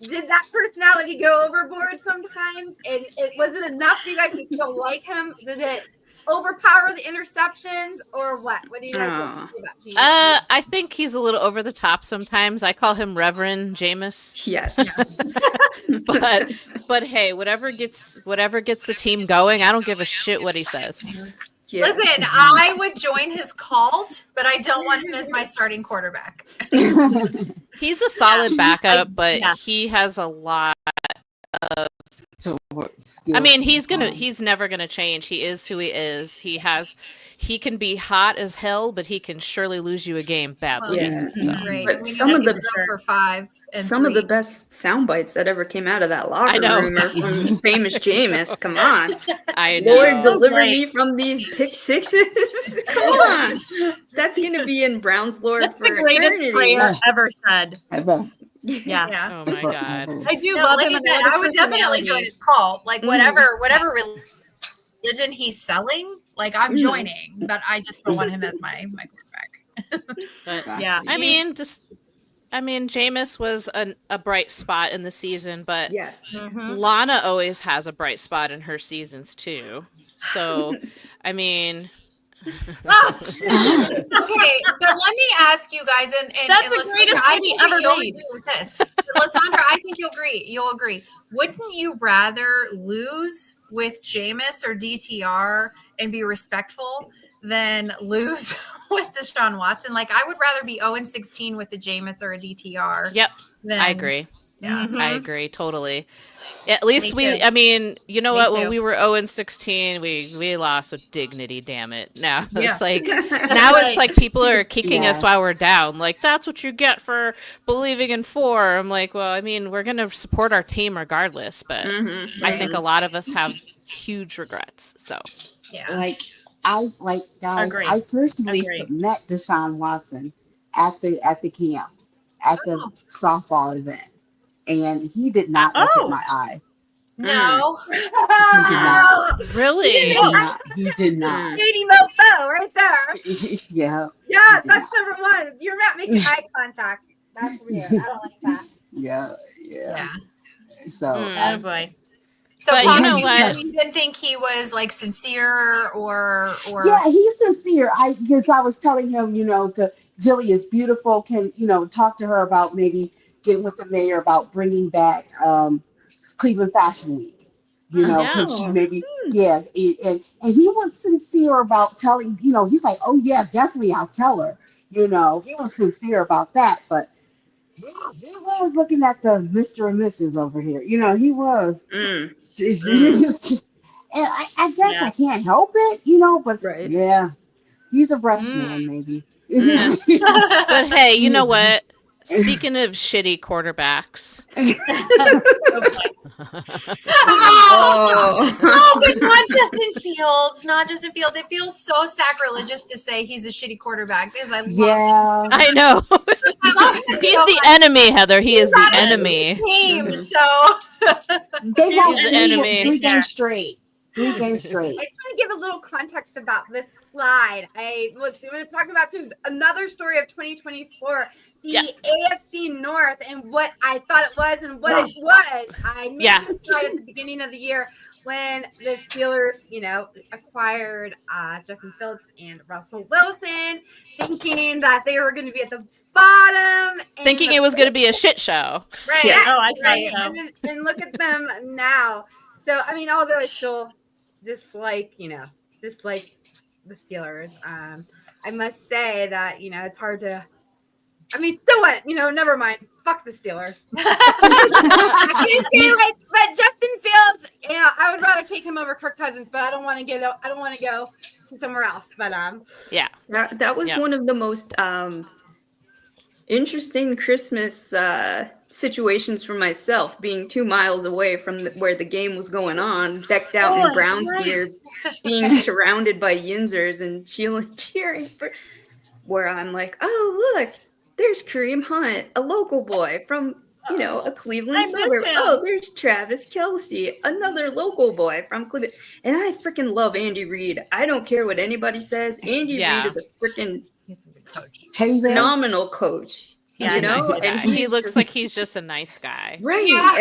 Did that personality go overboard sometimes? And was it enough for you guys to still like him? Did it overpower the interceptions, or what? What do you guys want to say about Jameis? I think he's a little over the top sometimes. I call him Reverend Jameis. Yes. But hey, whatever gets the team going, I don't give a shit what he says. Yeah. Listen, I would join his cult, but I don't want him as my starting quarterback. He's a solid backup, but yeah. he has a lot. So, I mean, he's never gonna change. He is who he is. He can be hot as hell, but he can surely lose you a game badly. Yeah. So. Great. But We some need of to the- go for 5 and Some of the 3. best sound bites that ever came out of that locker I know. room are from famous Jameis. Come on. I know. Lord, deliver Right. me from these pick sixes. Come on. That's going to be in Brown's Lord That's for the greatest eternity. prayer ever said. Ever. Yeah. Yeah. Oh my god. I do No, love like him. I and said, love his I would definitely personality. join his cult. Like whatever religion he's selling, like I'm joining, but I just don't want him as my quarterback. But Yeah. I mean, Jameis was a bright spot in the season, but Yes. Mhm. Lana always has a bright spot in her seasons too. So, I mean, Okay, but let me ask you guys, and That's the Lysandra, greatest I movie think that ever you'll made. agree with this. Lysandra, I think you'll agree. You'll agree. Wouldn't you rather lose with Jameis or DTR and be respectful than lose with Deshaun Watson? Like, I would rather be 0-16 with a Jameis or a DTR. yep, Than, I agree. Yeah. Mhm. I agree totally. At least Me too. I mean, you know Me what? too. When we were 0-16, we lost with dignity. Damn it! Now Yeah. it's like now Right. it's like people are kicking us Yeah. while we're down. Like that's what you get for believing in 4. I'm like, well, I mean, we're gonna support our team regardless, but I think a lot of us have huge regrets. So Yeah. Like guys, Agree. I personally Agree. met Deshaun Watson at the camp, at the softball event, and he did not look Oh. at my eyes. No. He did not. really, He did not. He did not. Katie Mofo right there. Yeah. Yeah, He did that's number one. You're not making eye contact. That's weird. I don't like that. Yeah. Yeah. So Oh boy. So But you Poppy, know what? you didn't think he was like sincere or yeah, he's sincere. Because I was telling him, Jilly is beautiful. Can talk to her about maybe getting with the mayor about bringing back Cleveland Fashion Week. Can she maybe and he was sincere about telling. He's like, oh yeah, definitely, I'll tell her. He was sincere about that, but he was looking at the Mr. and Mrs. over here. He was. And I guess I can't help it, but Right. yeah, he's a breast man, maybe. but hey, you know what? Speaking of shitty quarterbacks, Oh, but not Justin Fields. Not Justin Fields. It feels so sacrilegious to say he's a shitty quarterback because I love Yeah. I know I love him he's so the much. enemy, Heather. He is the enemy. Team, so They got He's the enemy. 3 games straight. 3 games straight. I just want to give a little context about this slide. I was going to talk about another story of 2024, the AFC North and what I thought it was and what it was. I made this slide at the beginning of the year when the Steelers, acquired Justin Fields and Russell Wilson, thinking that they were going to be at the bottom. Thinking it was going to be a shit show. Right. Yeah. Oh, I Right. thought so. And look at them now. So, I mean, although I still dislike the Steelers, I must say that, it's hard to, still what, never mind. Fuck the Steelers. I can't say but Justin Fields, I would rather take him over Kirk Cousins, but I don't want to go to somewhere else. But that was one of the most interesting Christmas situations for myself, being 2 miles away from where the game was going on, decked out in Browns gears, being surrounded by Yinzers and cheering for, where I'm like, oh, look, there's Kareem Hunt, a local boy from, a Cleveland suburb. Oh, there's Travis Kelce, another local boy from Cleveland. And I freaking love Andy Reid. I don't care what anybody says. Andy Reid is a freaking phenomenal coach. He's a nice guy. He looks like he's just a nice guy. Right. Yeah.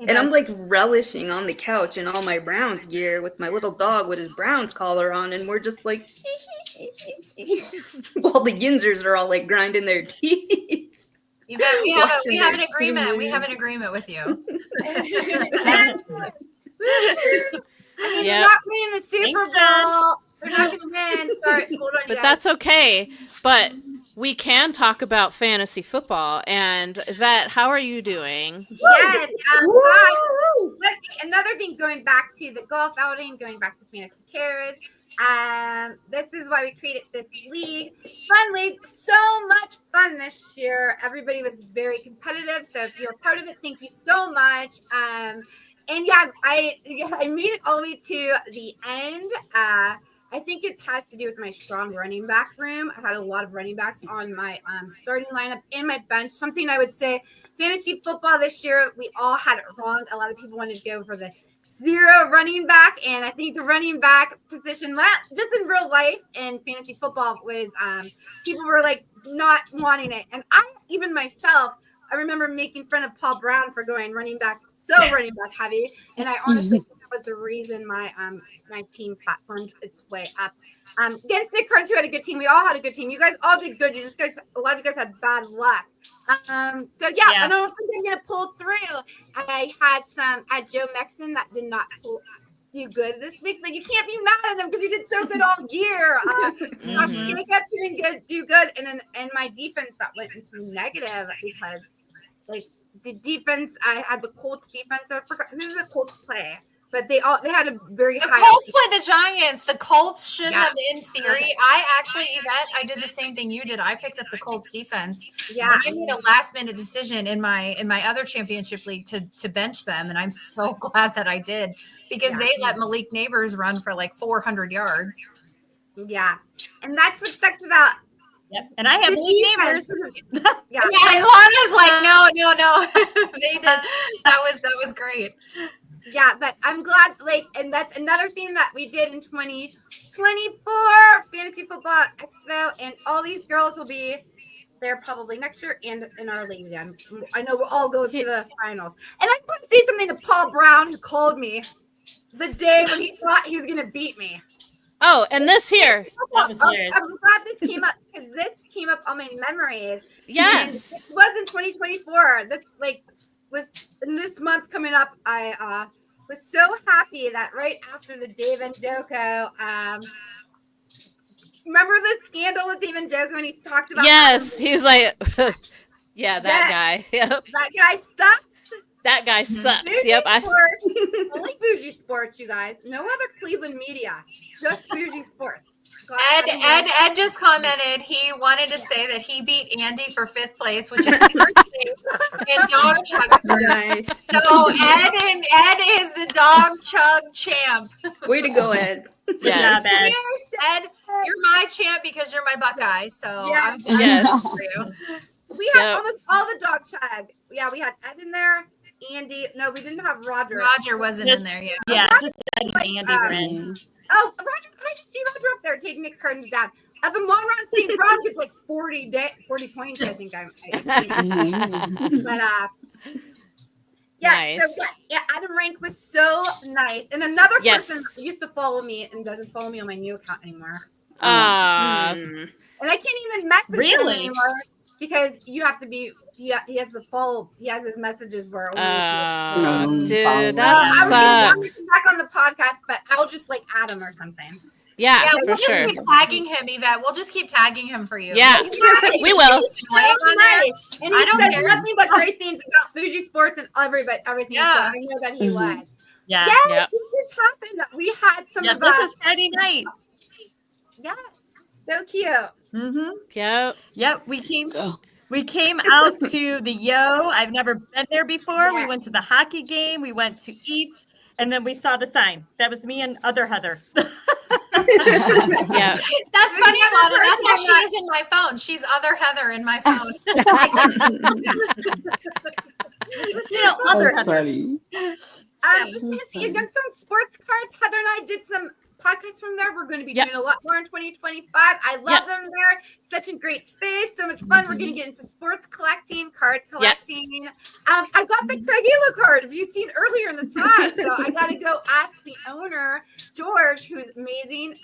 And I'm like relishing on the couch in all my Browns gear with my little dog with his Browns collar on. And we're just like, while the Yinzers are all like grinding their teeth. You bet we have an agreement. We have an agreement with you. they're not winning the Super Bowl. They're not going to win. Sorry, hold on, but that's okay. But we can talk about fantasy football. And Vet, how are you doing? Yes. Gosh. Look, another thing, going back to the golf outing, going back to Fantasy Cares. This is why we created this league. Fun league. So much fun this year. Everybody was very competitive. So if you're a part of it, thank you so much. And yeah, I made it all the way to the end. I think it has to do with my strong running back room. I had a lot of running backs on my starting lineup and my bench. Something I would say, fantasy football this year, we all had it wrong. A lot of people wanted to go for the 0 running back, and I think the running back position, just in real life and fantasy football, was people were like not wanting it. And even myself, I remember making fun of Paul Brown for going running back heavy, and I honestly think that was the reason my team platformed its way up. Against Nick Carter, who had a good team. We all had a good team. You guys all did good. A lot of you guys had bad luck. So I don't think I'm gonna pull through. I had Joe Mixon that did not do good this week, but you can't be mad at him because he did so good all year. Josh Jacobs didn't do good, and my defense that went into negative because the defense, I had the Colts defense. I forgot who did the Colts play, but they had a very high. The Colts played the Giants. The Colts should have, in theory. I actually, Yvette, I did the same thing you did. I picked up the Colts defense. Yeah, I made a last minute decision in my other championship league to bench them, and I'm so glad that I did because they let Malik Neighbors run for like 400 yards. Yeah, and that's what sucks about. Yep. And I have neighbors. Yeah. And Lana's like, no. They did. That was great. Yeah, but I'm glad, and that's another thing that we did in 2024 Fantasy Football Expo, and all these girls will be there probably next year and in our league again. I know we'll all go to the finals. And I want to say something to Paul Brown, who called me the day when he thought he was going to beat me. Oh, and this here. I'm glad this came up because this came up on my memories. Yes. And it was in 2024. Was in this month coming up. I was so happy that right after the Dave Njoku, remember the scandal with Dave Njoku when he talked about? Yes, he's like, yeah, that guy. Yep. That guy sucks. That guy sucks. Bougie Yep. Sports. Only Bougie Sports, you guys. No other Cleveland media. Just Bougie Sports. God, Ed just commented he wanted to say that he beat Andy for 5th place, which is first place in dog chug. Nice. So Ed is the dog chug champ. Way to go, Ed. Yes. Ed, you're my champ because you're my Buckeye. So I'm Yes. for you. we had almost all the dog chug. Yeah, we had Ed in there, Andy. No, we didn't have Roger. Roger wasn't in there yet. Yeah, just Eddie and Andy were in. Oh, Roger! I just see Roger up there taking the curtains down. The long run, St. Brown gets like 40 points. I think I but yeah, Nice. so yeah, Adam Rank was so nice, and another Yes. person used to follow me and doesn't follow me on my new account anymore. Mm. And I can't even message him Really? anymore because you have to be. Yeah, he has to follow. He has his messages where. Dude, I was that gonna sucks. come back on the podcast, but I'll just like add him or something. Yeah, Yeah, for we'll just sure. keep tagging him, Yvette. We'll just keep tagging him for you. Yeah, we will. He's so nice. And he I don't said care. nothing but great things about Bougie Sports and everything. Yeah. So I know that he would. Yeah. Yeah, Yep. this just happened. We had some Yeah, of this us. is Friday night. Yeah, so cute. Mm-hmm. Yep. Yep, we came out to the Yo. I've never been there before. We Yeah. went to the hockey game. We went to eat, and then we saw the sign. That was me and other Heather. Yeah. That's funny, Another Lana. That's how person she that- is in my phone. She's other Heather in my phone. Other That's Heather. funny. Just Nancy, again, some sports cards. Heather and I did some podcasts from there. We're going to be Yep. doing a lot more in 2025. I love them there. Such a great space. So much fun. We're going to get into sports collecting, card collecting. I got the Craig Elo card. Have you seen earlier in the slide? So I got to go ask the owner, George, who's amazing.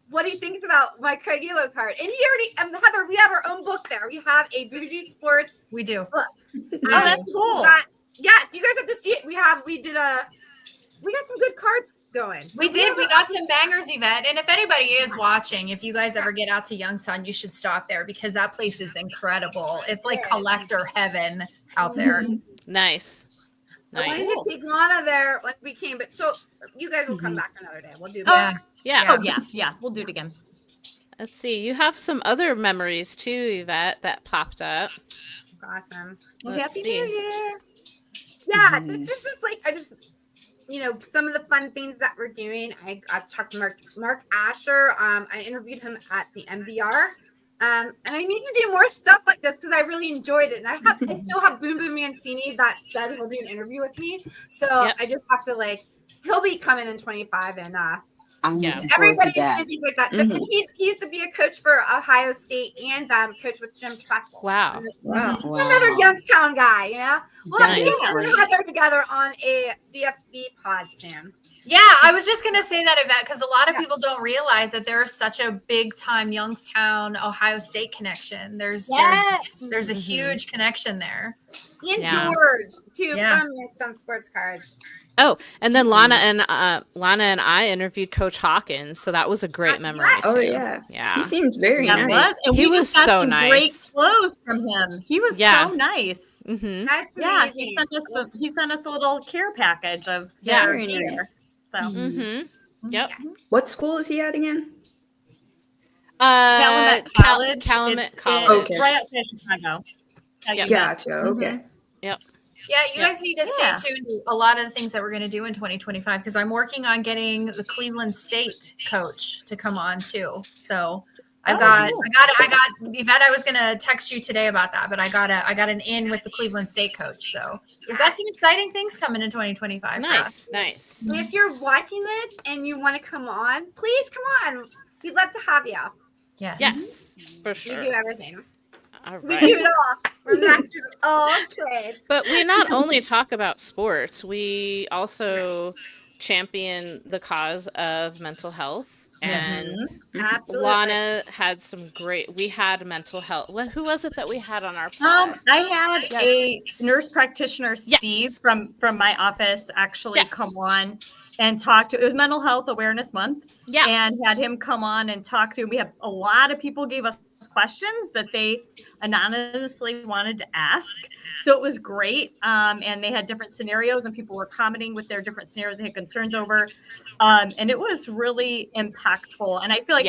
What he thinks about my Craig Elo card. And he already, Heather, we have our own book there. We have a Bougie Sports We do. book. Oh, that's cool. Yes, you guys have to see it. We got some good cards going. We did. We got some bangers, Yvette. And if anybody is watching, if you guys ever get out to Youngstown, you should stop there because that place is incredible. It's like collector heaven out there. Nice. I wanted Nice. to take Lana there when we came, but so you guys will come back another day. We'll do Yeah. that. Yeah. Oh, yeah. We'll do it again. Let's see. You have some other memories too, Yvette, that popped up. Awesome. Well, Let's Happy see. New Year. Yeah, it's just like some of the fun things that we're doing. I talked to Mark Asher. I interviewed him at the MBR. And I need to do more stuff like this because I really enjoyed it. And I still have Boom Boom Mancini that said he'll do an interview with me. So I just have to he'll be coming in 25 and I'm Yeah. looking forward to everybody's that. busy with that. Mhm. He used to be a coach for Ohio State and coach with Jim Tressel. Wow. Wow. Another Youngstown guy, you know? We'll have to Nice. get Heather together on a CFB pod soon. Yeah, I was just going to say that, Yvette, because a lot of people don't realize that there is such a big time Youngstown, Ohio State connection. There's a huge connection there. And Yeah. George, too, Yeah. from Youngstown Sports Cards. Oh, and then Lana and I interviewed Coach Hawkins, so that was a great memory yeah. too. Oh, yeah. Yeah. He seems very That nice. was, and He we was just got so some nice. great clothes from him. He was Yeah. so nice. Mm-hmm. That's Yeah, amazing. he sent us a little care package of Yeah. their Very gear. nice. So Mm-hmm. Yep. What school is he at again? Calumet College. Calumet It's College. Okay. right outside Chicago. Yep. Gotcha. Okay. Yeah, you Yeah. guys need to stay tuned to a lot of the things that we're going to do in 2025 because I'm working on getting the Cleveland State coach to come on too. So I got Yvette. I was going to text you today about that, but I got an in with the Cleveland State coach. So we've got some exciting things coming in 2025. for us. Nice. If you're watching this and you want to come on, please come on. We'd love to have you. Yes. Yes, for We sure. do everything. All We right. do it all. We're masters of all trades. But we not only talk about sports, we also champion the cause of mental health. And Absolutely. Lana had we had mental health. Who was it that we had on our pod? I had Yes. a nurse practitioner, Yes. Steve, from my office actually Yeah. come on and talk to. It was Mental Health Awareness Month. Yeah. And had him come on and talk through. We have a lot of people gave us questions that they anonymously wanted to ask. So it was great. And they had different scenarios and people were commenting with their different scenarios they had concerns over. And it was really impactful. And I feel like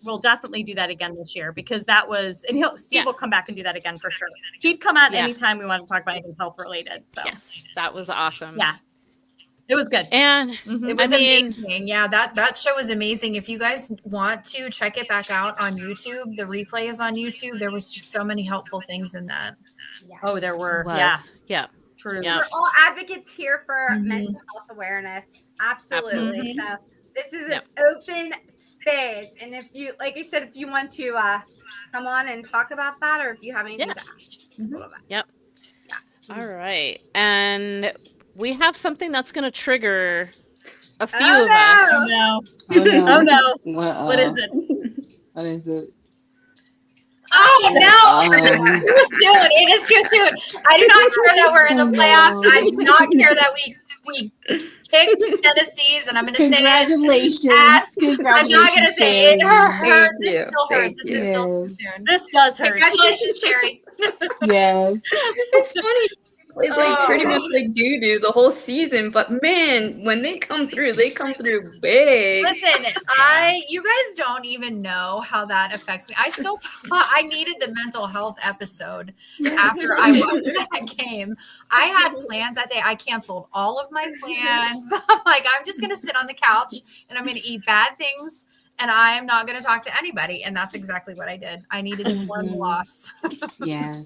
we'll definitely do that again this year because that was, and Steve will come back and do that again for sure. He'd come out anytime we want to talk about anything health related. So Yes, that was awesome. yeah, it was good. And It was amazing. Yeah, that show was amazing. If you guys want to check it back out on YouTube, the replay is on YouTube. There was just so many helpful things in that. Oh, there were. was. Yeah. True. Yep. We're all advocates here for mental health awareness. Absolutely. Absolutely. So this is Yep. an open space. And if you, like I said, if you want to come on and talk about that, or if you have anything Yeah. to add. All of us. Yep. Yes. All right. And we have something that's going to trigger a few Oh, of us. Oh no. Oh no. Oh no. Uh-oh. What is it? What is it? Oh no! Um, Too soon. It is too soon. I do not care that we're in the Oh, playoffs. no. I do not care that we kicked Tennessee's, and I'm going to say it. Congratulations. Ass. Congratulations. I'm not going to say it. Sherry. Hurts. Thank This you. still hurts. Thank This you. is still too Yes. soon. This does hurt. Congratulations, Sherry. Yes. It's funny. It's like pretty Oh. much like doo-doo the whole season, but man, when they come through big. Listen, you guys don't even know how that affects me. I still, I needed the mental health episode after I watched that game. I had plans that day. I canceled all of my plans. I'm like, I'm just going to sit on the couch and I'm going to eat bad things and I am not going to talk to anybody. And that's exactly what I did. I needed one loss. Yes.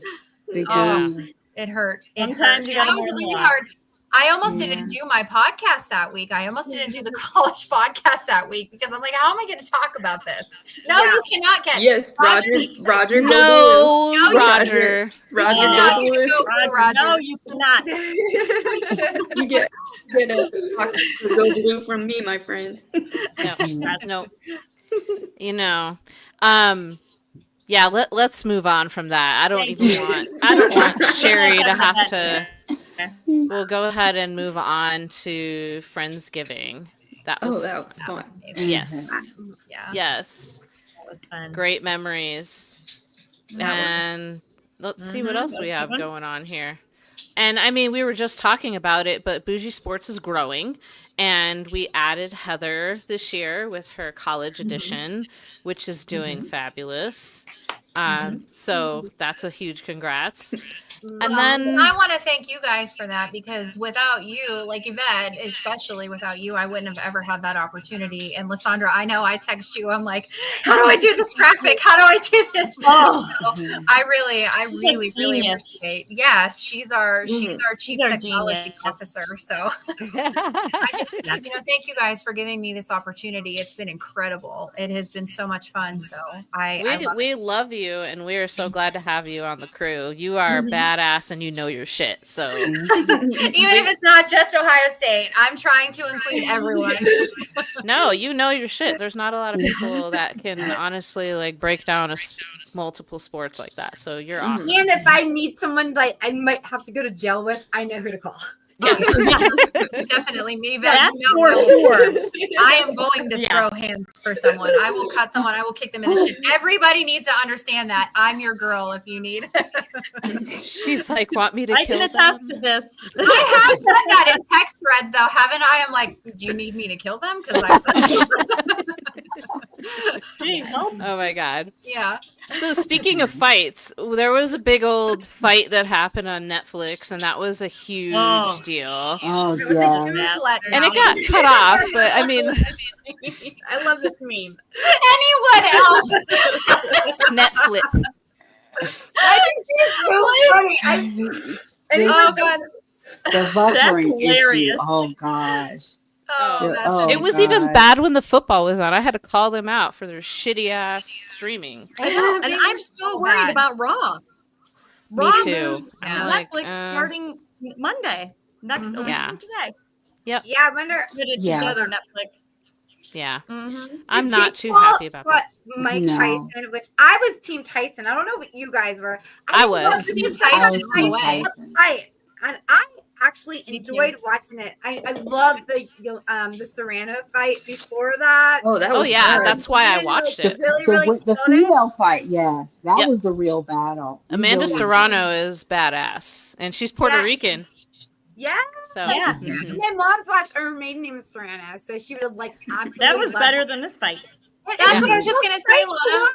They do. Oh. It hurt. Sometimes you And gotta that was mourn really a lot. hard. I almost Yeah. didn't do my podcast that week. I almost didn't do the college podcast that week because I'm like, how am I going to talk about this? No, Yeah. you cannot get. Yes, Roger, go No, No, Roger. blue. Roger, cannot go get blue. to go blue, Roger. No, you cannot. You get a go blue from me, my friend. No. You know, yeah, let's move on from that. I don't want Sherry to have to. We'll go ahead and move on to Friendsgiving. That was That was fun. amazing. yes. Yeah. Yes. That was fun. Great memories. And let's see what else we have going on here. And I mean, we were just talking about it, but Bougie Sports is growing. And we added Heather this year with her college edition, which is doing fabulous. So that's a huge congrats. And then I want to thank you guys for that because without you, like Yvette, especially without you, I wouldn't have ever had that opportunity. And Lysandra, I know I text you. I'm like, how do I do this graphic? How do I do this? Oh. So I really genius. appreciate. Yes, she's our chief She's our technology genius. officer. So thank you guys for giving me this opportunity. It's been incredible. It has been so much fun. So we love you, and we are so glad to have you on the crew. You are badass, and you know your shit. So even if it's not just Ohio State, I'm trying to include everyone. no, you know your shit. There's not a lot of people that can honestly like break down multiple sports like that. So you're awesome. And if I need someone like I might have to go to jail with, I know who to call. Yeah, definitely me. That's for sure. I am going to throw hands for someone. I will cut someone. I will kick them in the shin. Everybody needs to understand that I'm your girl if you need. She's like, want me to I kill can attest them? to this. I have said that in text threads, though, haven't I? I'm like, do you need me to kill them? Because Jeez, help. Oh my god. yeah. So speaking of fights, there was a big old fight that happened on Netflix, and that was a huge deal. Oh, It was a yeah. huge letdown. And it got cut off, but I mean, I love this meme. Anyone else? Netflix. I think it's so funny. Oh god. The buffering issue. hilarious. Oh, gosh. Oh, that's Oh, It was God. even bad when the football was on. I had to call them out for their shitty ass streaming. I know, They and were I'm so so worried bad. about Raw. Me Raw too. moves I'm on like, Netflix starting Monday. Next a week Yeah. from today. Yeah, I wonder. Put it Yes. together, Netflix. Yeah, Mm-hmm. I'm not too Jake Paul happy about that. fought Mike No. Tyson, which I was Team Tyson. I don't know what you guys were. I love was. the Team Tyson I was all Team the way. Tyson. fight, and I actually Me too. enjoyed watching it. I loved the Serrano fight before that. Oh, that Oh was yeah, good. that's why I watched The, it. Really, the, really the killed it. female fight, yes. That Yep. was the real battle. We Amanda really- Serrano is badass, and she's Puerto Yeah. Rican. Yeah, So Yeah. mhm. my mom thought her maiden name was Serrano, so she would have like absolutely. That was loved better it. than this fight. That's what I was just gonna say, Lana.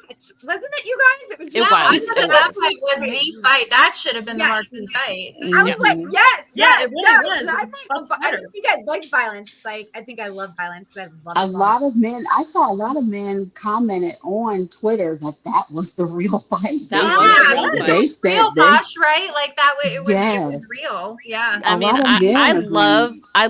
Wasn't it, you guys? It Yeah, I was. thought It that was. fight was the fight. That should have been the Yes. marquee fight. I was like, yes, Yeah, yes, it really yes. was. And It I was think much I better. think I like violence. Like, I think I love violence. I love A violence. lot of men, I saw a lot of men commented on Twitter that was the real fight. That was the real They fight. said Real they, Bosh, right? Like that way it was Yes. real. Yeah. I a mean, lot of men I agreed.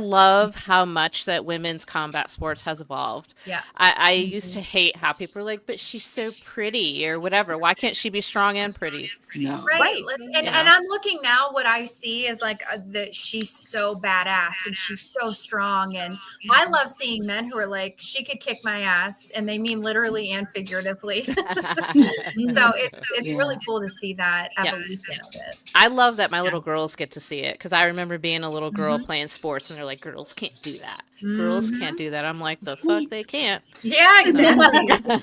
love how much that women's combat sports has evolved. Yeah. I used to hate how people are like, but she's so pretty or whatever. Why can't she be strong and pretty? No. Right. And Yeah. I'm looking now, what I see is like that she's so badass and she's so strong. And I love seeing men who are like, she could kick my ass. And they mean literally and figuratively. So it's really cool to see that Yeah. evolution of it. I love that my little girls get to see it because I remember being a little girl playing sports and they're like, girls can't do that. Girls can't do that. I'm like, the fuck they can't. Yeah, exactly. Get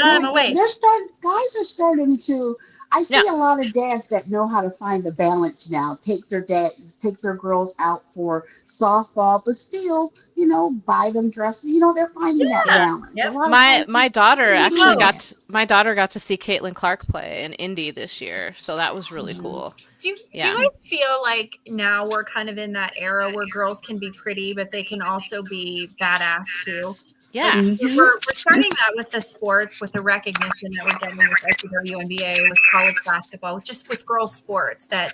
out of my way. Guys are starting to. I see a lot of dads that know how to find the balance now. Take their girls out for softball, but still, buy them dresses. They're finding that balance. Yep. A lot of guys My just- daughter actually Whoa. got to see Caitlin Clark play in Indy this year, so that was really cool. Do you Yeah. guys feel like now we're kind of in that era where girls can be pretty, but they can also be badass too? Yeah. Like, we're starting that with the sports, with the recognition that we're getting with like the WNBA, with college basketball, just with girls sports, that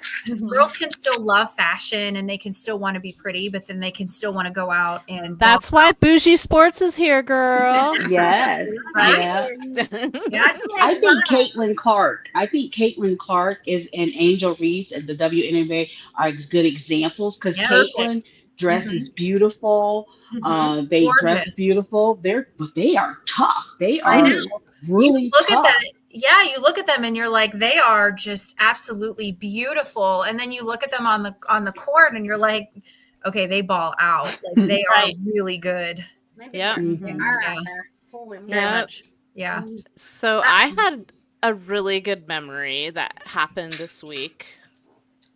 girls can still love fashion and they can still want to be pretty, but then they can still want to go out and That's why Bougie Sports is here, girl. Yes. Right? Yeah. I think Caitlin Clark. Is and Angel Reese and the WNBA are good examples because Caitlin dresses beautiful. They dress Gorgeous. beautiful. They are tough. They are really look tough. at that. Yeah, you look at them and you're like, they are just absolutely beautiful. And then you look at them on the court and you're like, okay, they ball out. Like they are really good. Yeah. Very much. Yeah. So I had a really good memory that happened this week.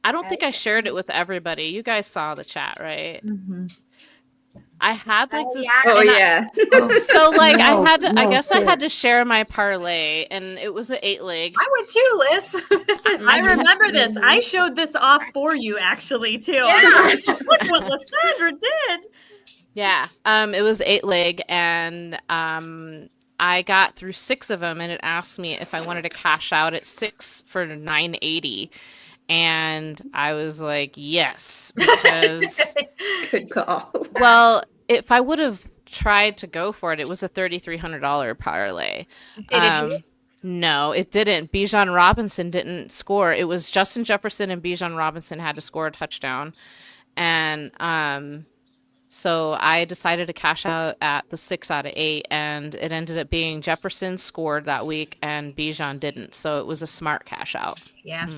I don't think I shared it with everybody. You guys saw the chat, right? I had like this. Oh and yeah. So like No, I no, guess I shit. had to share my parlay, and it was an 8-leg. I would too, Liz. I remember this. I showed this off for you actually too. Yeah. Look what Lysandra did. Yeah. It was 8-leg, and I got through 6 of them, and it asked me if I wanted to cash out at 6 for $9.80. And I was like, yes, because Good call. well, if I would have tried to go for it, it was a $3,300 parlay. Did it hit? No, it didn't. Bijan Robinson didn't score. It was Justin Jefferson and Bijan Robinson had to score a touchdown. And so I decided to cash out at the 6 out of 8, and it ended up being Jefferson scored that week and Bijan didn't. So it was a smart cash out. Yeah.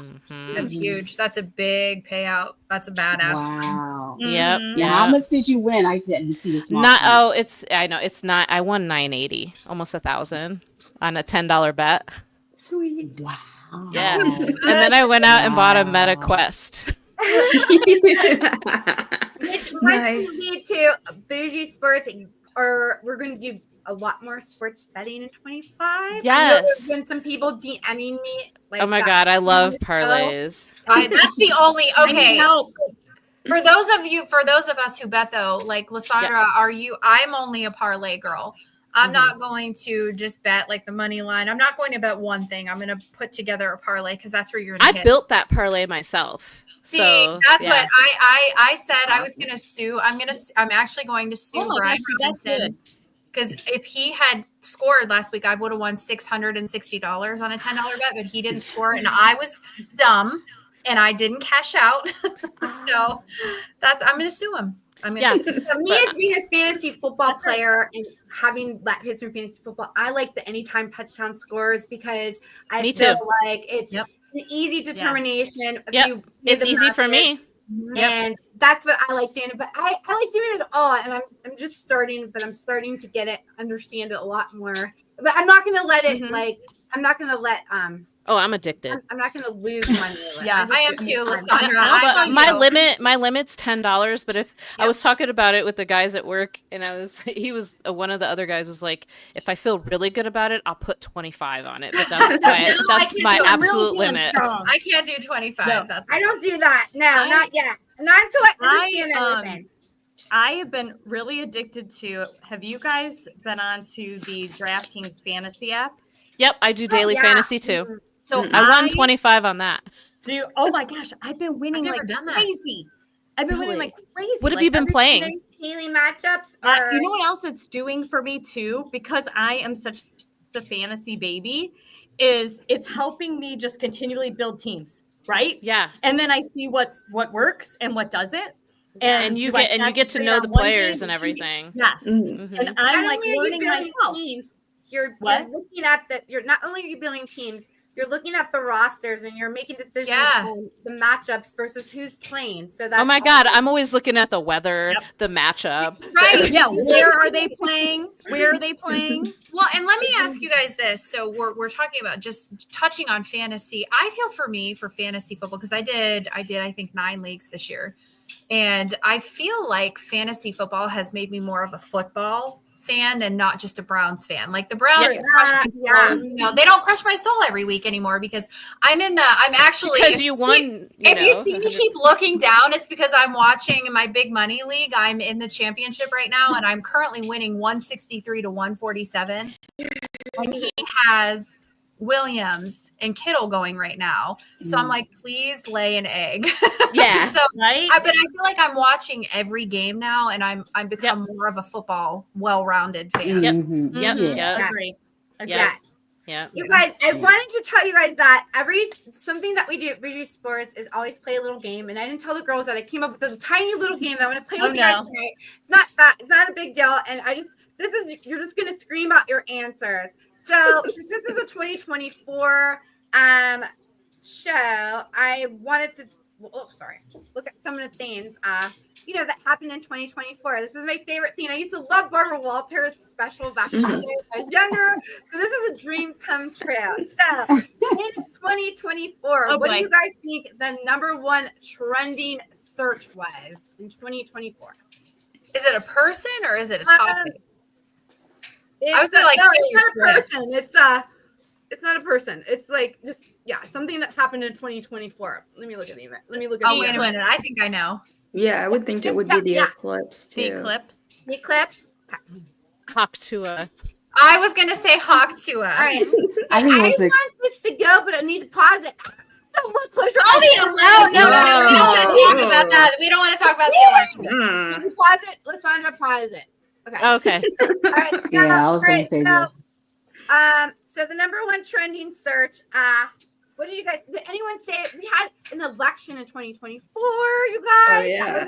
That's huge. That's a big payout. That's a badass. Wow. Yep. Now, how much did you win? I didn't see this. I know it's not. I won $980, almost $1,000 on a $10 bet. Sweet. Wow. Yeah. And then I went out and bought a Meta Quest. Which might Nice. lead to Bougie Sports, or we're going to do a lot more sports betting in 25. Yes. There's been some people DMing me. Like Oh my that. God, I love So, parlays. That's the only okay. Help. For those of us who bet though, like Lysandra, I'm only a parlay girl. I'm not going to just bet like the money line. I'm not going to bet one thing. I'm going to put together a parlay because that's where you're going to I hit. built that parlay myself. See, So that's yeah. what I said. I was going to sue. I'm actually going to sue Brian that's Robinson because if he had scored last week, I would have won $660 on a $10 bet, but he didn't score, and I was dumb and I didn't cash out. So I'm going to sue him. I'm going to sue him. For me, as being a fantasy football player and having that hits in fantasy football, I like the anytime touchdown scores because I Me feel too. like it's an easy determination. If Yep. you do It's the easy math for right. me. And that's what I like doing. But I like doing it all, and I'm just starting, but I'm starting to get it, understand it a lot more. But I'm not gonna let it I'm not gonna let Oh, I'm addicted. I'm not going to lose money. Yeah. I am too, But Lysandra. My limit's $10. But if I was talking about it with the guys at work, and one of the other guys was like, if I feel really good about it, I'll put 25 on it. But that's my absolute limit. I can't do 25. No. I don't do that. No, not yet. Not until I understand everything. I have been really addicted to. Have you guys been on to the DraftKings fantasy app? Yep, I do daily fantasy too. So I won 25 on that. Oh my gosh, I've been winning I've like never done that. crazy. I've been winning like crazy. What have you been playing? Daily matchups. You know what else it's doing for me too? Because I am such the fantasy baby, is it's helping me just continually build teams, right? Yeah. And then I see what works and what doesn't. And you get to know the players and everything. Yes. Mm-hmm. And I'm like learning myself. Teams, you're looking at you're not only are you building teams, you're looking at the rosters and you're making decisions on the matchups versus who's playing. So that's oh my God, I'm always looking at the weather, the matchup. Right. Yeah. Where are they playing? Where are they playing? Well, and let me ask you guys this. So we're talking about just touching on fantasy. I feel for fantasy football, because I did I think 9 leagues this year. And I feel like fantasy football has made me more of a football fan and not just a Browns fan. Like the Browns, they don't crush my soul every week anymore, because I'm actually, because you won. If you see me keep looking down, it's because I'm watching my big money league. I'm in the championship right now, and I'm currently winning 163 to 147. And he has Williams and Kittle going right now. So I'm like, please lay an egg. Yeah. So right. But I feel like I'm watching every game now, and I'm become more of a football well-rounded fan. Agree. Yeah. You guys, I wanted to tell you guys that something that we do at Bougie Sports is always play a little game. And I didn't tell the girls that I came up with a tiny little game that I want to play with you guys tonight. It's not a big deal. And you're just gonna scream out your answers. So since this is a 2024 show, I wanted to look at some of the things that happened in 2024. This is my favorite thing. I used to love Barbara Walters' special back in the day when I was younger. So this is a dream come true. So in 2024, what do you guys think the #1 trending search was in 2024? Is it a person or is it a topic? I would say it's not a person. It's not a person. It's like just something that happened in 2024. Let me look at the event. Wait a minute. I think I know. Yeah, I would think it would be the eclipse too. The eclipse. Hawk Tuah. I was gonna say Hawk Tuah. All right. I want this to go, but I need to pause it. Don't look closer. No, we don't want to talk about that. We don't want to talk about the election. You pause it. Let's pause it. Okay. All right. I was going to say that. So the #1 trending search. What did anyone say? We had an election in 2024, you guys. Oh, yeah.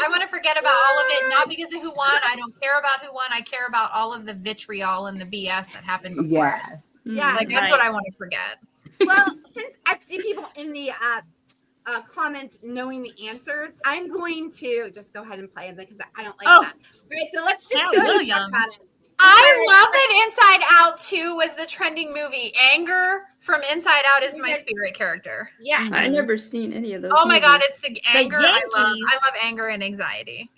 I want to forget about all of it, not because of who won. I don't care about who won. I care about all of the vitriol and the BS that happened before. Yeah. That's what I want to forget. Well, since I see people in the comments knowing the answers, I'm going to just go ahead and play it because I don't like that. All right, so let's just go and talk about it. I love that Inside Out 2 was the trending movie. Anger from Inside Out is my spirit character. Yeah. I never seen any of those. Oh my God, it's the anger I love. Yankees. I love anger and anxiety.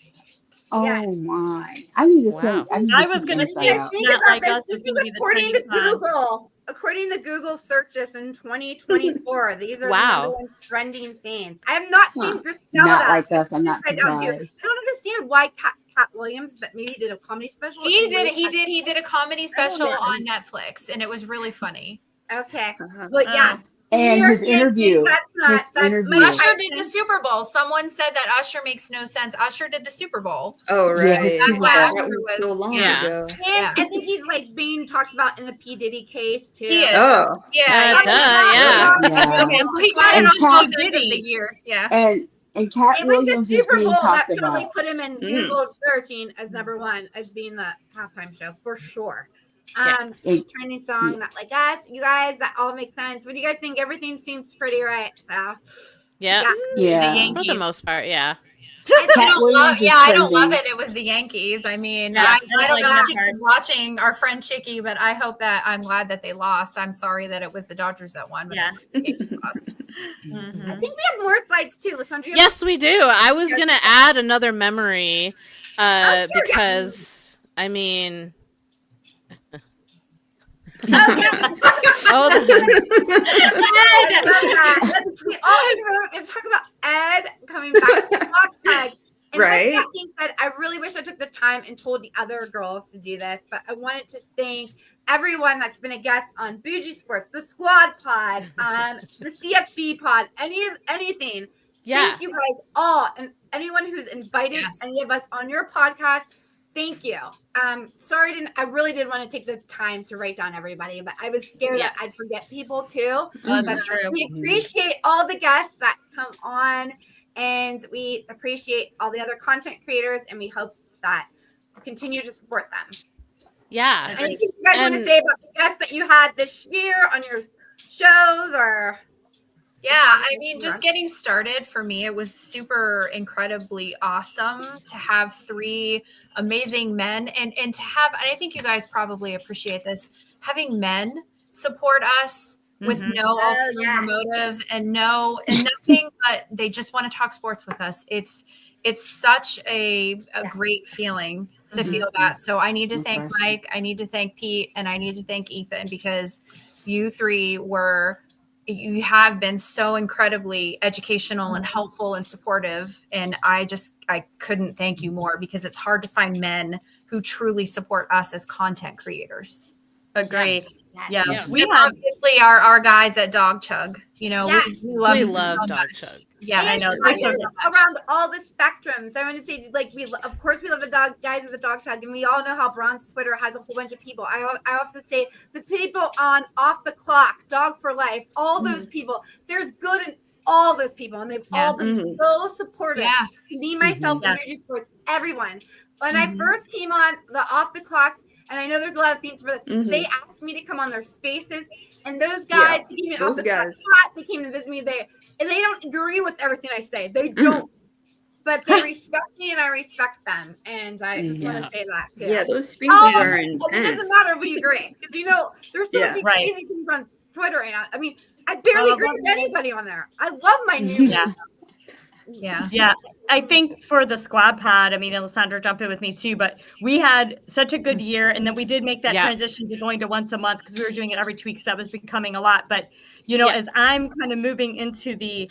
Oh my! I need to say. I was going to say, not like us. This is according to Google. According to Google searches in 2024, these are the #1 trending things. I have not seen Griselda. Not like us. I'm not I don't understand why Cat Williams, but maybe did a comedy special. He did a comedy special on Netflix, and it was really funny. Okay, but yeah. And his interview. That's Usher did the Super Bowl. Someone said that Usher makes no sense. Usher did the Super Bowl. Oh, right. Yeah, that's why Usher was so long ago. And I think he's being talked about in the P. Diddy case too. He is. Oh. Yeah. He got it on P. Diddy of the year. Yeah. And Cat Williams is being talked about. Really put him in Google searching as #1 as being the halftime show for sure. Trending song, Not Like Us. You guys, that all makes sense. What do you guys think? Everything seems pretty right. So Yeah. The For the most part, yeah. I don't love it. It was the Yankees. I mean, Yeah, I don't know that if Chicky's watching, our friend Chicky, but I hope that I'm glad that they lost. I'm sorry that it was the Dodgers that won, but Yeah. the Yankees lost. I think we have more slides too. Lissandra, Yes, we do. I was gonna add another memory, sure, because I mean, oh, Ed. We all need to talk about Ed coming back to Fox Tag. And Right. with that being said, I really wish I took the time and told the other girls to do this, but I wanted to thank everyone that's been a guest on Bougie Sports, the Squad Pod, the CFB Pod, anything. yeah. Thank you guys all, and anyone who's invited any of us on your podcast. Thank you. Sorry, I really did want to take the time to write down everybody, but I was scared that I'd forget people too. That's true. We appreciate all the guests that come on, and we appreciate all the other content creators, and we hope that you continue to support them. Yeah. Anything you guys want to say about the guests that you had this year on your shows, or? Yeah, I mean, just getting started for me, it was super incredibly awesome to have 3 amazing men and to have, and I think you guys probably appreciate this, having men support us with no ulterior motive and nothing, but they just want to talk sports with us. It's such a great feeling to feel that. So I need to thank Mike, I need to thank Pete, and I need to thank Ethan, because you 3 you have been so incredibly educational and helpful and supportive. And I couldn't thank you more, because it's hard to find men who truly support us as content creators. Agree. Yeah. We obviously our guys at Dog Chug, we love Dog Chug. Yeah, I know. Around all the spectrums. I want to say, of course, we love the guys at the Dog Tug, and we all know how Bron's Twitter has a whole bunch of people. I often say the people on Off the Clock, Dog for Life, all those people. There's good in all those people, and they've all been so supportive. Yeah. Me, myself, Bougie Sports, everyone. When I first came on the Off the Clock, and I know there's a lot of themes for it, they asked me to come on their spaces, and those guys, they came in Off the Clock, they came to visit me there. And they don't agree with everything I say. They don't. But they respect me, and I respect them. And I just want to say that, too. Yeah, those spaces are intense. It doesn't matter if we agree. Because, there's so many crazy things on Twitter right now. I mean, I barely agree with anybody on there. I love my new Yeah. I think for the Squad Pod, I mean, Alessandra, jump in with me too, but we had such a good year, and then we did make that transition to going to once a month, because we were doing it every 2 weeks. That was becoming a lot. But, as I'm kind of moving into the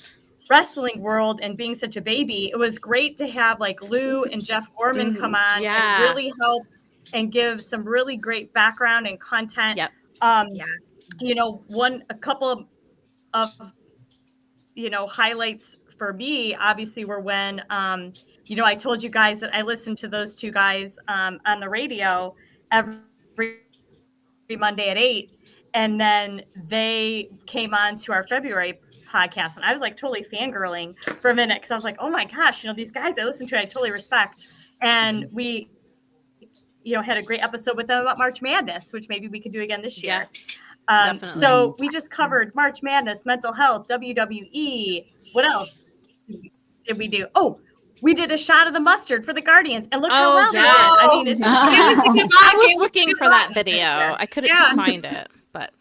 wrestling world and being such a baby, it was great to have Lou and Jeff Gorman come on and really help and give some really great background and content. A couple of highlights for me, obviously, were when, I told you guys that I listened to those 2 guys on the radio every Monday at 8. And then they came on to our February podcast. And I was totally fangirling for a minute, because I was like, oh my gosh, these guys I listen to, I totally respect. And we, had a great episode with them about March Madness, which maybe we could do again this year. Definitely. So we just covered March Madness, mental health, WWE. What else did we do? Oh, we did a shot of the mustard for the Guardians, and look how well we did. I mean, I was looking for that video. I couldn't find it, but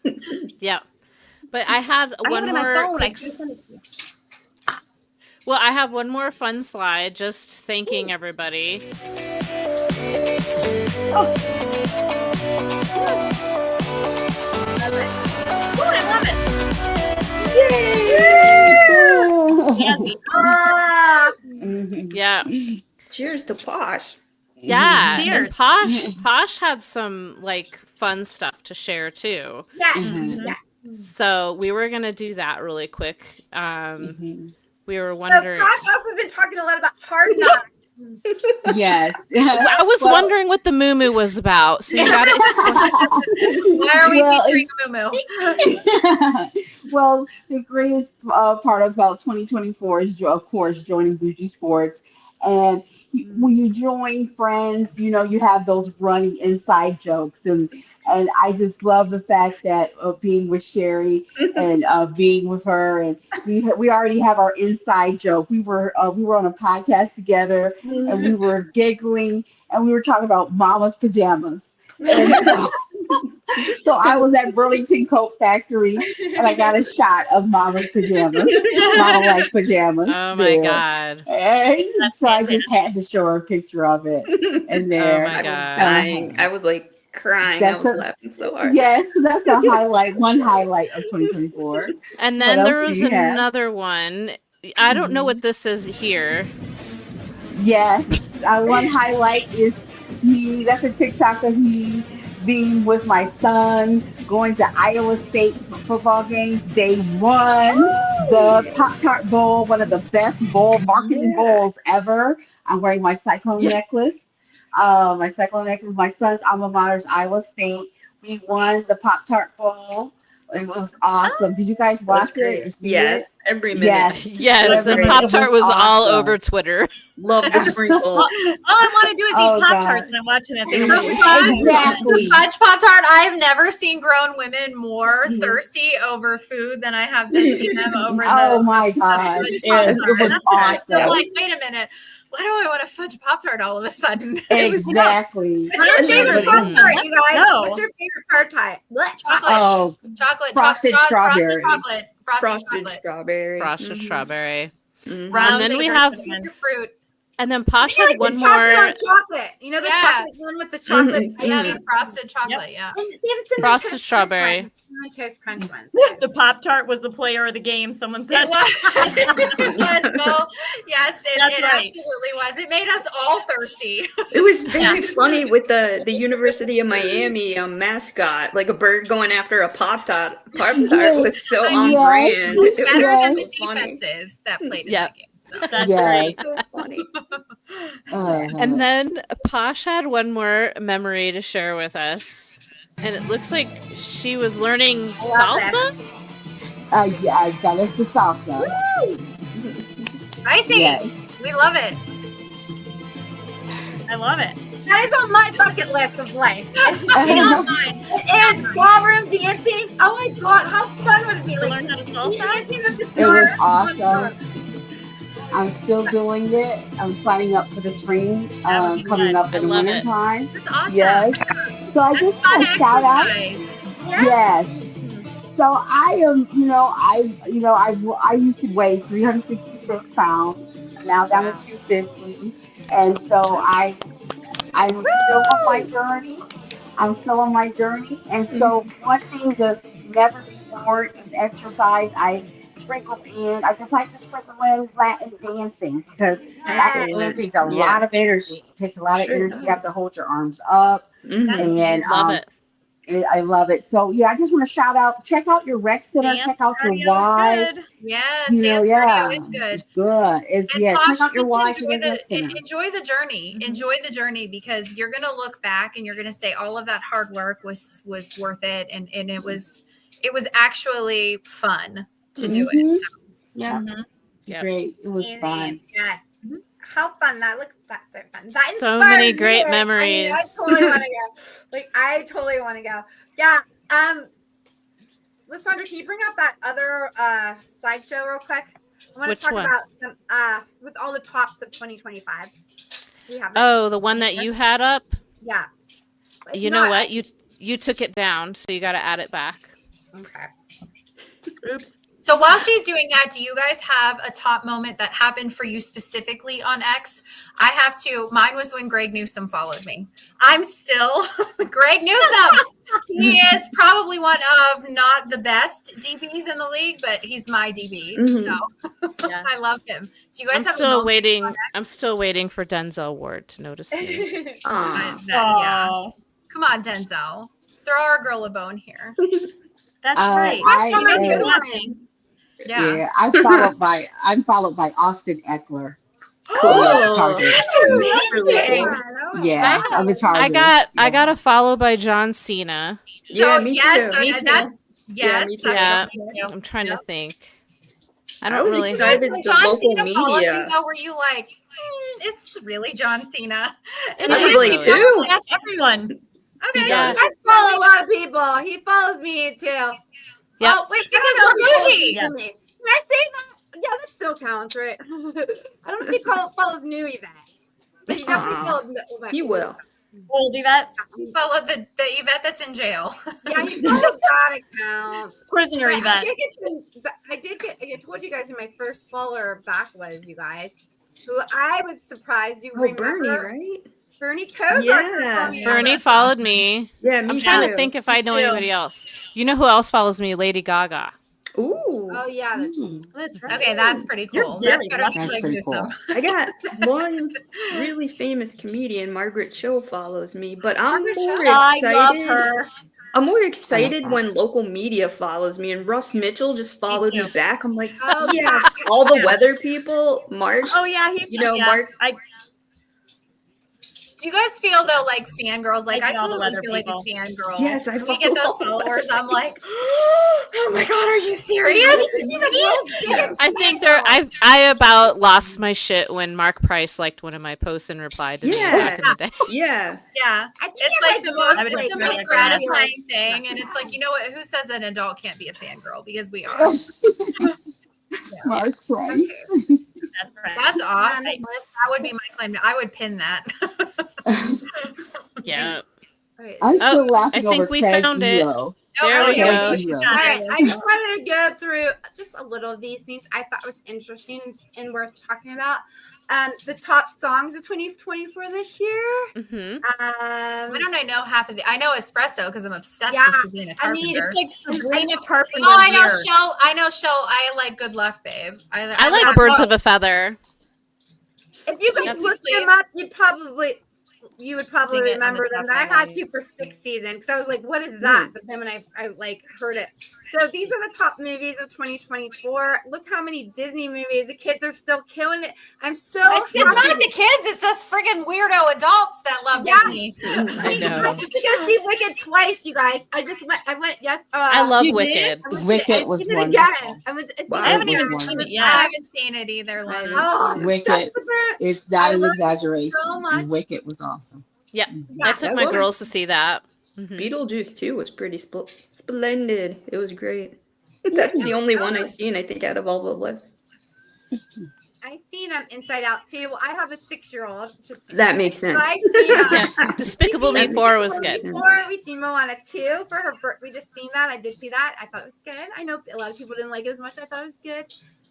But I had one more quick. Well, I have one more fun slide, just thanking everybody. I love it. Yeah. Cheers to Posh. Yeah. Cheers. And Posh had some fun stuff to share too. Yes. So we were gonna do that really quick. We were So wondering. Posh also been talking a lot about Hard Knocks. Yes. I was wondering what the moo was about, so you got to explain. Why are we featuring Moo? Well, the greatest part about 2024 is, of course, joining Bougie Sports. And when you join friends, you have those running inside jokes. And And I just love the fact that being with Sherry and being with her, and we already have our inside joke. We were on a podcast together, and we were giggling, and we were talking about Mama's pajamas. And so I was at Burlington Coat Factory, and I got a shot of Mama's pajamas, Mama-like pajamas. Oh my God. And so I just had to show her a picture of it. And there, Oh my I was God. dying. I was like crying. I was laughing so hard. Yes, so that's one highlight of 2024. And then What there else was do you have? another one. I don't know what this is here. Yes, one highlight is me. That's a TikTok of me being with my son, going to Iowa State football games. They won the Pop-Tart Bowl, one of the best marketing bowls ever. I'm wearing my Cyclone necklace. My son's alma mater is Iowa State. We won the Pop-Tart Bowl. It was awesome. Did you guys watch it? Or see Yes, it? every minute. Yes. Yes, the It was Pop-Tart was all awesome. over Twitter. Love the sprinkles. All I want to do is Oh, eat Pop-Tarts God. and I'm watching that thing. Exactly. Fudge Pop-Tart, I've never seen grown women more thirsty over food than I have seen them over Oh my gosh. It was I'm awesome. like, wait a minute. Why do I want a fudge Pop-Tart all of a sudden? Exactly. What's your favorite Pop-Tart, you guys? No. What's your favorite Pop-Tart? Chocolate. Oh, Chocolate. Frosted strawberry. Frosted Frosted chocolate. strawberry. Frosted Mhm. strawberry. Mhm. Brown then we sugar have- cinnamon. Your fruit. And then Posh I had like one the chocolate more on chocolate. You know the Yeah. chocolate one with the chocolate. Yeah, the frosted chocolate. Yeah. And they have cinnamon frosted toast strawberry. crunch one. Cinnamon toast crunch one. The Pop-Tart was the player of the game, someone said. It was. It was, Bill. Yes, That's it right. absolutely was. It made us all thirsty. It was very funny with the University of Miami mascot, like a bird going after a Pop-Tart. Pop-Tart was so on Yes. brand. It was It better was than the so funny. defenses that played in Yep. that game. That's Yes. great. So funny. And then Posh had one more memory to share with us. And it looks like she was learning love that. salsa. Yeah, that is the salsa. Icy. Yes. We love it. I love it. That is on my bucket list of life. It's on mine. It is ballroom dancing. Oh my god, how fun would it be? To Like learn how to salsa? dancing with this It was girl. awesome. I'm still doing it. I'm signing up for the spring That would be coming good. up I in the love winter it. time. That's awesome. Yes. So I That's just fun want to shout out. exercise. Yes. So I am, I used to weigh 366 pounds. Now down to 250, and so I'm still on my journey. And so one thing to never be bored is exercise. I just like to sprinkle in Latin dancing because Latin Excellent. dancing takes a Yeah. lot of energy. It takes a lot of Sure energy. does. You have to hold your arms up, Mhm. and Love it. I love it. So yeah, I just want to shout out. Check out your rec center. Dance Check out your cardio is Y. good. Yes, You know, dance yeah, cardio is good. it's good. It's And yeah. Posh, Check out your Y. just Check out your rec center. enjoy the journey. Enjoy the journey because you're gonna look back and you're gonna say all of that hard work was worth it, and it was actually fun to do Mhm. it. So, Yeah, Yep. great. It was fun. Yes. How fun that looks. That's so fun. That So many inspired me. great I memories. totally want to go. I totally want to go. Yeah. Lysandra, can you bring up that other slideshow real quick? I want Which to talk one? about some with all the tops of 2025. We have it. Oh, the one that you had up? Yeah. You know what? You took it down, so you got to add it back. Okay. Oops. So while she's doing that, do you guys have a top moment that happened for you specifically on X? I have to. Mine was when Greg Newsome followed me. I'm still Greg Newsome. He is probably one of not the best DBs in the league, but he's my DB. Mhm. So Yeah. I love him. Do you guys I'm have a still moment waiting. on X? I'm still waiting for Denzel Ward to notice me. Aw. Yeah. Oh, Come on, Denzel. Throw our girl a bone here. that's great. I That's Maybe am- watching. Yeah. I'm followed by Austin Eckler. Cool. Chargers. Really? Yes, I'm the Chargers. I got a follow by John Cena. Yeah, So, me yes, too. so Me too. that's Yeah, yes. me too. Yeah, Yep. I'm trying to Yep. think. I don't was really. excited. When The John local Cena followed media. you, though, were you like, it's really John Cena? It I is was like, really. who? That's everyone. Okay, He does. you guys follow a lot of people. He follows me too. Yep. Oh, wait, Because I don't know we're if he follows bougie. me. Can I say that? Yeah, that still counts, right? I don't know if he follows new Yvette. But he definitely followed my He will. Old Yvette, Follow the Yvette that's in jail. Yeah, he followed that account. prisoner But Yvette. I told you guys who my first follower back was, you guys. Who I was surprised you Oh, remember. Bernie, right? Bernie Kosar. Yeah. Bernie followed me. Yeah, me I'm trying too. to think if I know too. anybody else. You know who else follows me? Lady Gaga. Ooh. Oh yeah, that's That's right. Okay, that's pretty You're cool. very That's better lucky. than That's Greg pretty Newsom. cool. I got one really famous comedian, Margaret Cho, follows me, but I'm Margaret more Cho? I love excited. her. I'm more excited her. when local media follows me, and Russ Mitchell just followed me too. back. I'm like, Oh, yes, all the weather people, Mark. Oh yeah, he. You know, yeah, Mark. Do you guys feel though like fangirls? Like I know all the totally weather feel like people. a fangirl. Yes, I When we get those follow all the followers. weather I'm like, oh my god, are you serious? I think I about lost my shit when Mark Price liked one of my posts and replied to me back in the day. Yeah. Yeah, I think it's I like the I would most like the to most be gratifying thing, and it's like, you know what? Who says an adult can't be a fangirl? Because we are. Mark Price. That's right. That's awesome, Liz. That would be my claim. I would pin that. Yeah. I'm still I laughing think over we Craig found it. Hero. There we Craig go. Hero. All right, I just wanted to go through just a little of these things I thought was interesting and worth talking about. The top songs of 2024 this year. Mm-hmm. Why don't I know half of the? I know Espresso because I'm obsessed Yeah, with Sabrina I mean, Carpenter. It's like Sabrina Carpenter. Oh, I know year. Show. I know Show. I like Good Luck, Babe. I like Birds of a Feather. If you guys That's- look them please. up, you would probably Sing it on the remember them. top I of had my to for 6th season because I was like, "What is that?" But then when I like heard it, so these are the top movies of 2024. Look how many Disney movies. The kids are still killing it. I'm so It's not happy. the kids. It's those friggin' weirdo adults that love Yeah. Disney. I know. I get to go see Wicked twice, you guys. I went. Yes. I love You did? Wicked. I went Wicked I was seen it wonderful. again. I went. Wow. I haven't It was even seen it wonderful. I yet. haven't seen it either, Lana. Oh, I'm Wicked. obsessed with it. It's not I an love it exaggeration. so much. Wicked was awesome. Yep. Yeah. I took I my love it. girls to see that. Mhm. Beetlejuice too was pretty splendid. It was great. That's the only one I've seen, I think, out of all the lists. I've seen Inside Out too. Well, I have a 6-year-old. That makes sense. So I've seen Yeah. Despicable Me 4 was good. We seen Moana 2 for her birthday. We just seen that. I did see that. I thought it was good. I know a lot of people didn't like it as much. I thought it was good.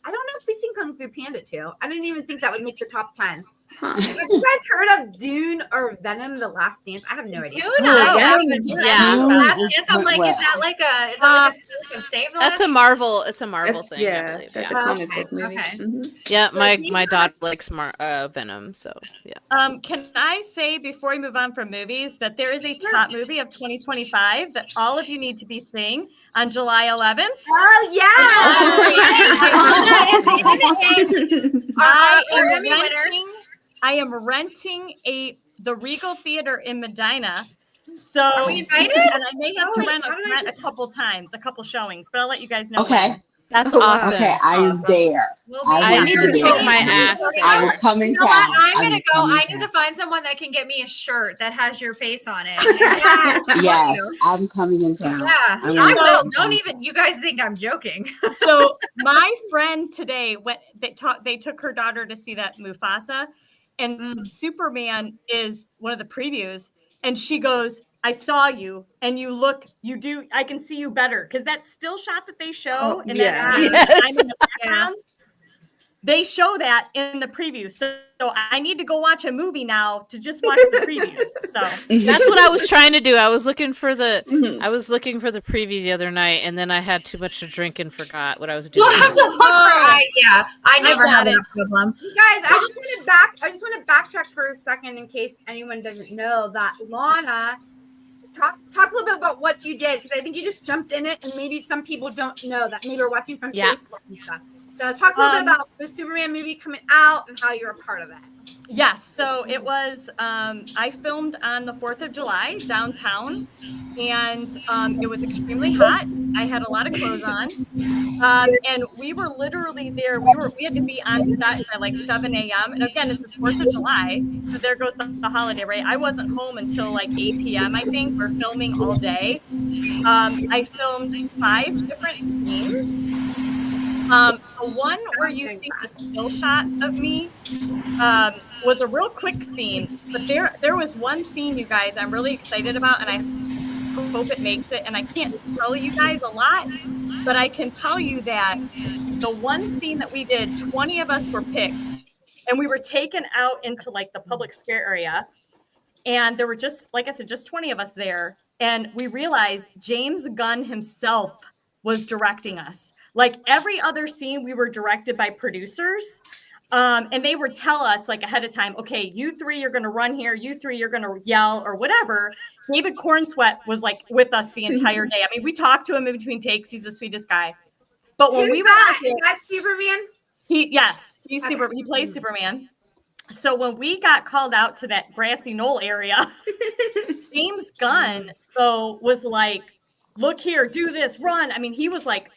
I don't know if we've seen Kung Fu Panda 2. I didn't even think that would make the top 10. Huh. Have you guys heard of Dune or Venom: The Last Dance? I have no idea. Dude, Oh, I have Venom. Yeah. Last Dune Dance. I'm like, went is that like a spin-off of Save the That's Last? a Marvel. It's a Marvel That's, thing. I yeah, believe. that's Yeah. a comic Okay, book movie. okay. Mhm. Yeah, So my these my are- daughter likes Venom, so yeah. Can I say before we move on from movies that there is a top movie of 2025 that all of you need to be seeing on July 11th? Oh yeah. I am renting the Regal Theater in Medina. So Are we invited? and I may have to Oh, rent how did I a couple times, a couple showings, but I'll let you guys know. Okay. when. That's Oh, wow. awesome. Okay, I'm there. We'll be I will need be to there. take my ass I there. will come in You know town. what? I'm will gonna go. come in I need to town. find someone that can get me a shirt that has your face on it. Yes, I'm coming in town. Yeah, I'm I gonna will. come Don't in even. You guys think I'm joking? So my friend today they took her daughter to see that Mufasa, and Superman is one of the previews, and she goes, I saw you and I can see you better, because that still shot that they show Oh, in yeah. that Yes. I'm in the background. They show that in the preview. So I need to go watch a movie now to just watch the previews. So That's what I was trying to do. I was looking for the Mhm. preview the other night, and then I had too much to drink and forgot what I was doing. You'll have to look for. I never got have it. that problem. You guys, I just want to backtrack for a second in case anyone doesn't know that Lana. Talk a little bit about what you did, because I think you just jumped in it, and maybe some people don't know that. Maybe we're watching from Yeah. Facebook and stuff. So talk a little bit about the Superman movie coming out and how you're a part of that. Yes, so it was, I filmed on the 4th of July downtown, and it was extremely hot. I had a lot of clothes on. And we were literally there. We had to be on set by like 7 a.m. And again, this is 4th of July. So there goes the holiday, right? I wasn't home until like 8 p.m. I think. We're filming all day. I filmed 5 different scenes. The one where you see the still shot of me was a real quick scene. But there was one scene, you guys, I'm really excited about, and I hope it makes it. And I can't tell you guys a lot, but I can tell you that the one scene that we did, 20 of us were picked, and we were taken out into like the public square area. And there were just, like I said, just 20 of us there. And we realized James Gunn himself was directing us. Like every other scene, we were directed by producers. And they would tell us like ahead of time, okay, you 3 are going to run here. You 3 are going to yell or whatever. David Cornsweet was like with us the entire day. I mean, we talked to him in between takes. He's the sweetest guy. But when we were out there, is that Superman? He's super. He plays Superman. So when we got called out to that grassy knoll area, James Gunn though was like, "Look here, do this, run." I mean, he was like,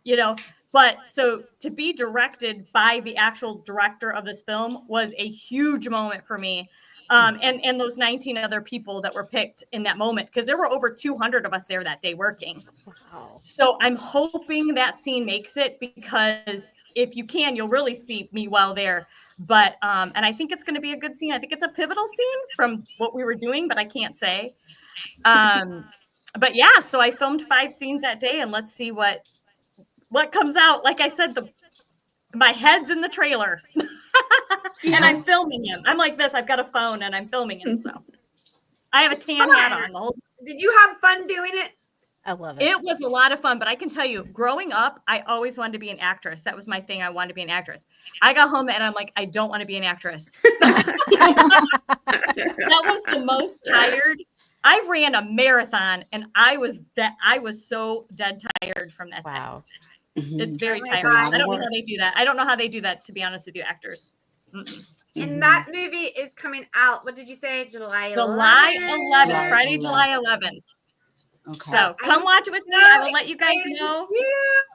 you know. But so to be directed by the actual director of this film was a huge moment for me. And those 19 other people that were picked in that moment, because there were over 200 of us there that day working. Wow. So I'm hoping that scene makes it, because if you can, you'll really see me well there. But and I think it's going to be a good scene. I think it's a pivotal scene from what we were doing, but I can't say. But yeah, so I filmed 5 scenes that day, and let's see what comes out. Like I said, my head's in the trailer. And I'm filming him. I'm like this. I've got a phone and I'm filming him. So I have a tan hat on the whole. Did you have fun doing it? I love it. It was a lot of fun, but I can tell you, growing up, I always wanted to be an actress. That was my thing. I wanted to be an actress. I got home and I'm like, I don't want to be an actress. That was the most tired. I ran a marathon and I was so dead tired from that. Wow. It's very Oh my tiring. God. I don't know how they do that. I don't know how they do that, to be honest with you, actors. And that movie is coming out. What did you say? July 11th? July 11th, Friday, July 11th. Okay. So come watch it with me. I will let you guys know.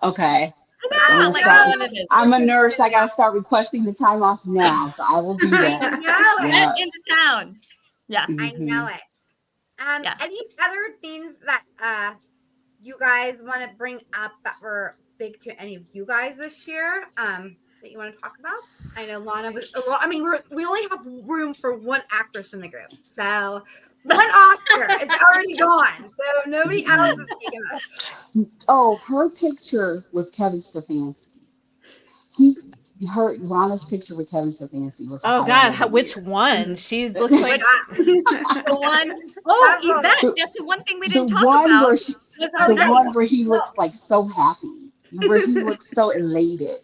Okay. I'm a nurse. I gotta start requesting the time off now, so I will do that. I know it. Yeah. Into town. Yeah. I know it. Yeah. Any other things that you guys want to bring up that were big to any of you guys this year that you want to talk about? I know Lana was. I mean, we only have room for one actress in the group, so one Oscar. It's already gone, so nobody else is taking it. Oh, her picture with Kevin Stefanski. Lana's picture with Kevin Stefanski was. Oh God, which one? She looks like the one. Oh, Yvette. That's the one thing we didn't talk about. The one where he looks like so happy, where he looks so elated.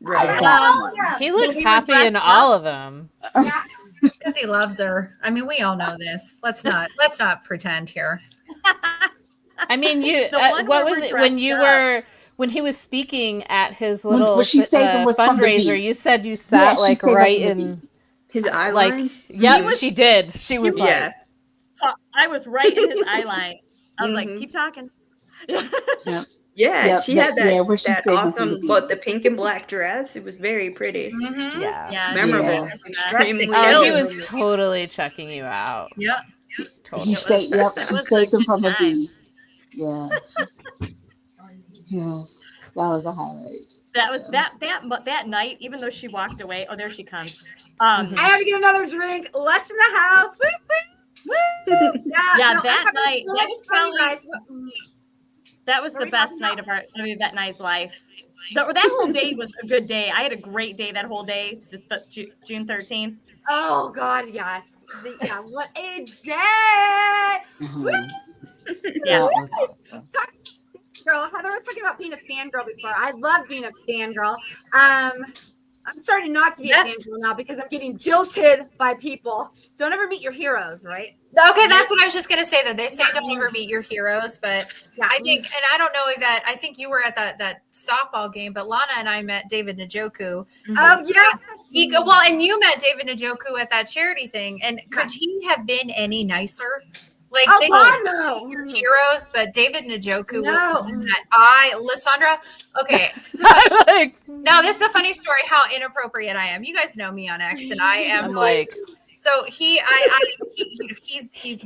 Right. he looks happy in all of them. Yeah, because he loves her. I mean, we all know this. Let's not pretend here. I mean, what was it when he was speaking at his little fundraiser? You said you sat like right in his eye like line. Yep, she did. She was like, Yeah. I was right in his eye line. I was like, keep talking. Yeah, she had that, that awesome, the pink and black dress. It was very pretty. Mm-hmm. yeah, Memorable. Dressed to Extremely kill. he was totally checking you out. Yep. She Totally. saved him from a bee. Yes. Yes. That was a highlight. That was that night, even though she walked away. Oh, there she comes. I had to get another drink. Less in the house. Woo, woo, woo. Yeah, that night. So That much was fun, probably guys. that was What the are we best talking night of that night's life. That whole day was a good day. I had a great day that whole day, June 13th. Oh God, yes. What a day! Woo! Yeah. That was awesome. Girl, Heather was talking about being a fangirl before. I love being a fangirl. I'm starting not to be a fangirl now because I'm getting jilted by people. Don't ever meet your heroes, right? Okay, that's what I was just gonna say. That they say don't ever meet your heroes, but I think, and I don't know if that. I think you were at that softball game, but Lana and I met David Njoku. Oh yeah, Well, and you met David Njoku at that charity thing, and could he have been any nicer? Like, they God, no. your heroes, but David Njoku was No. one that Lysandra. Okay, Like, now this is a funny story. How inappropriate I am. You guys know me on X, and I am I'm like, so he's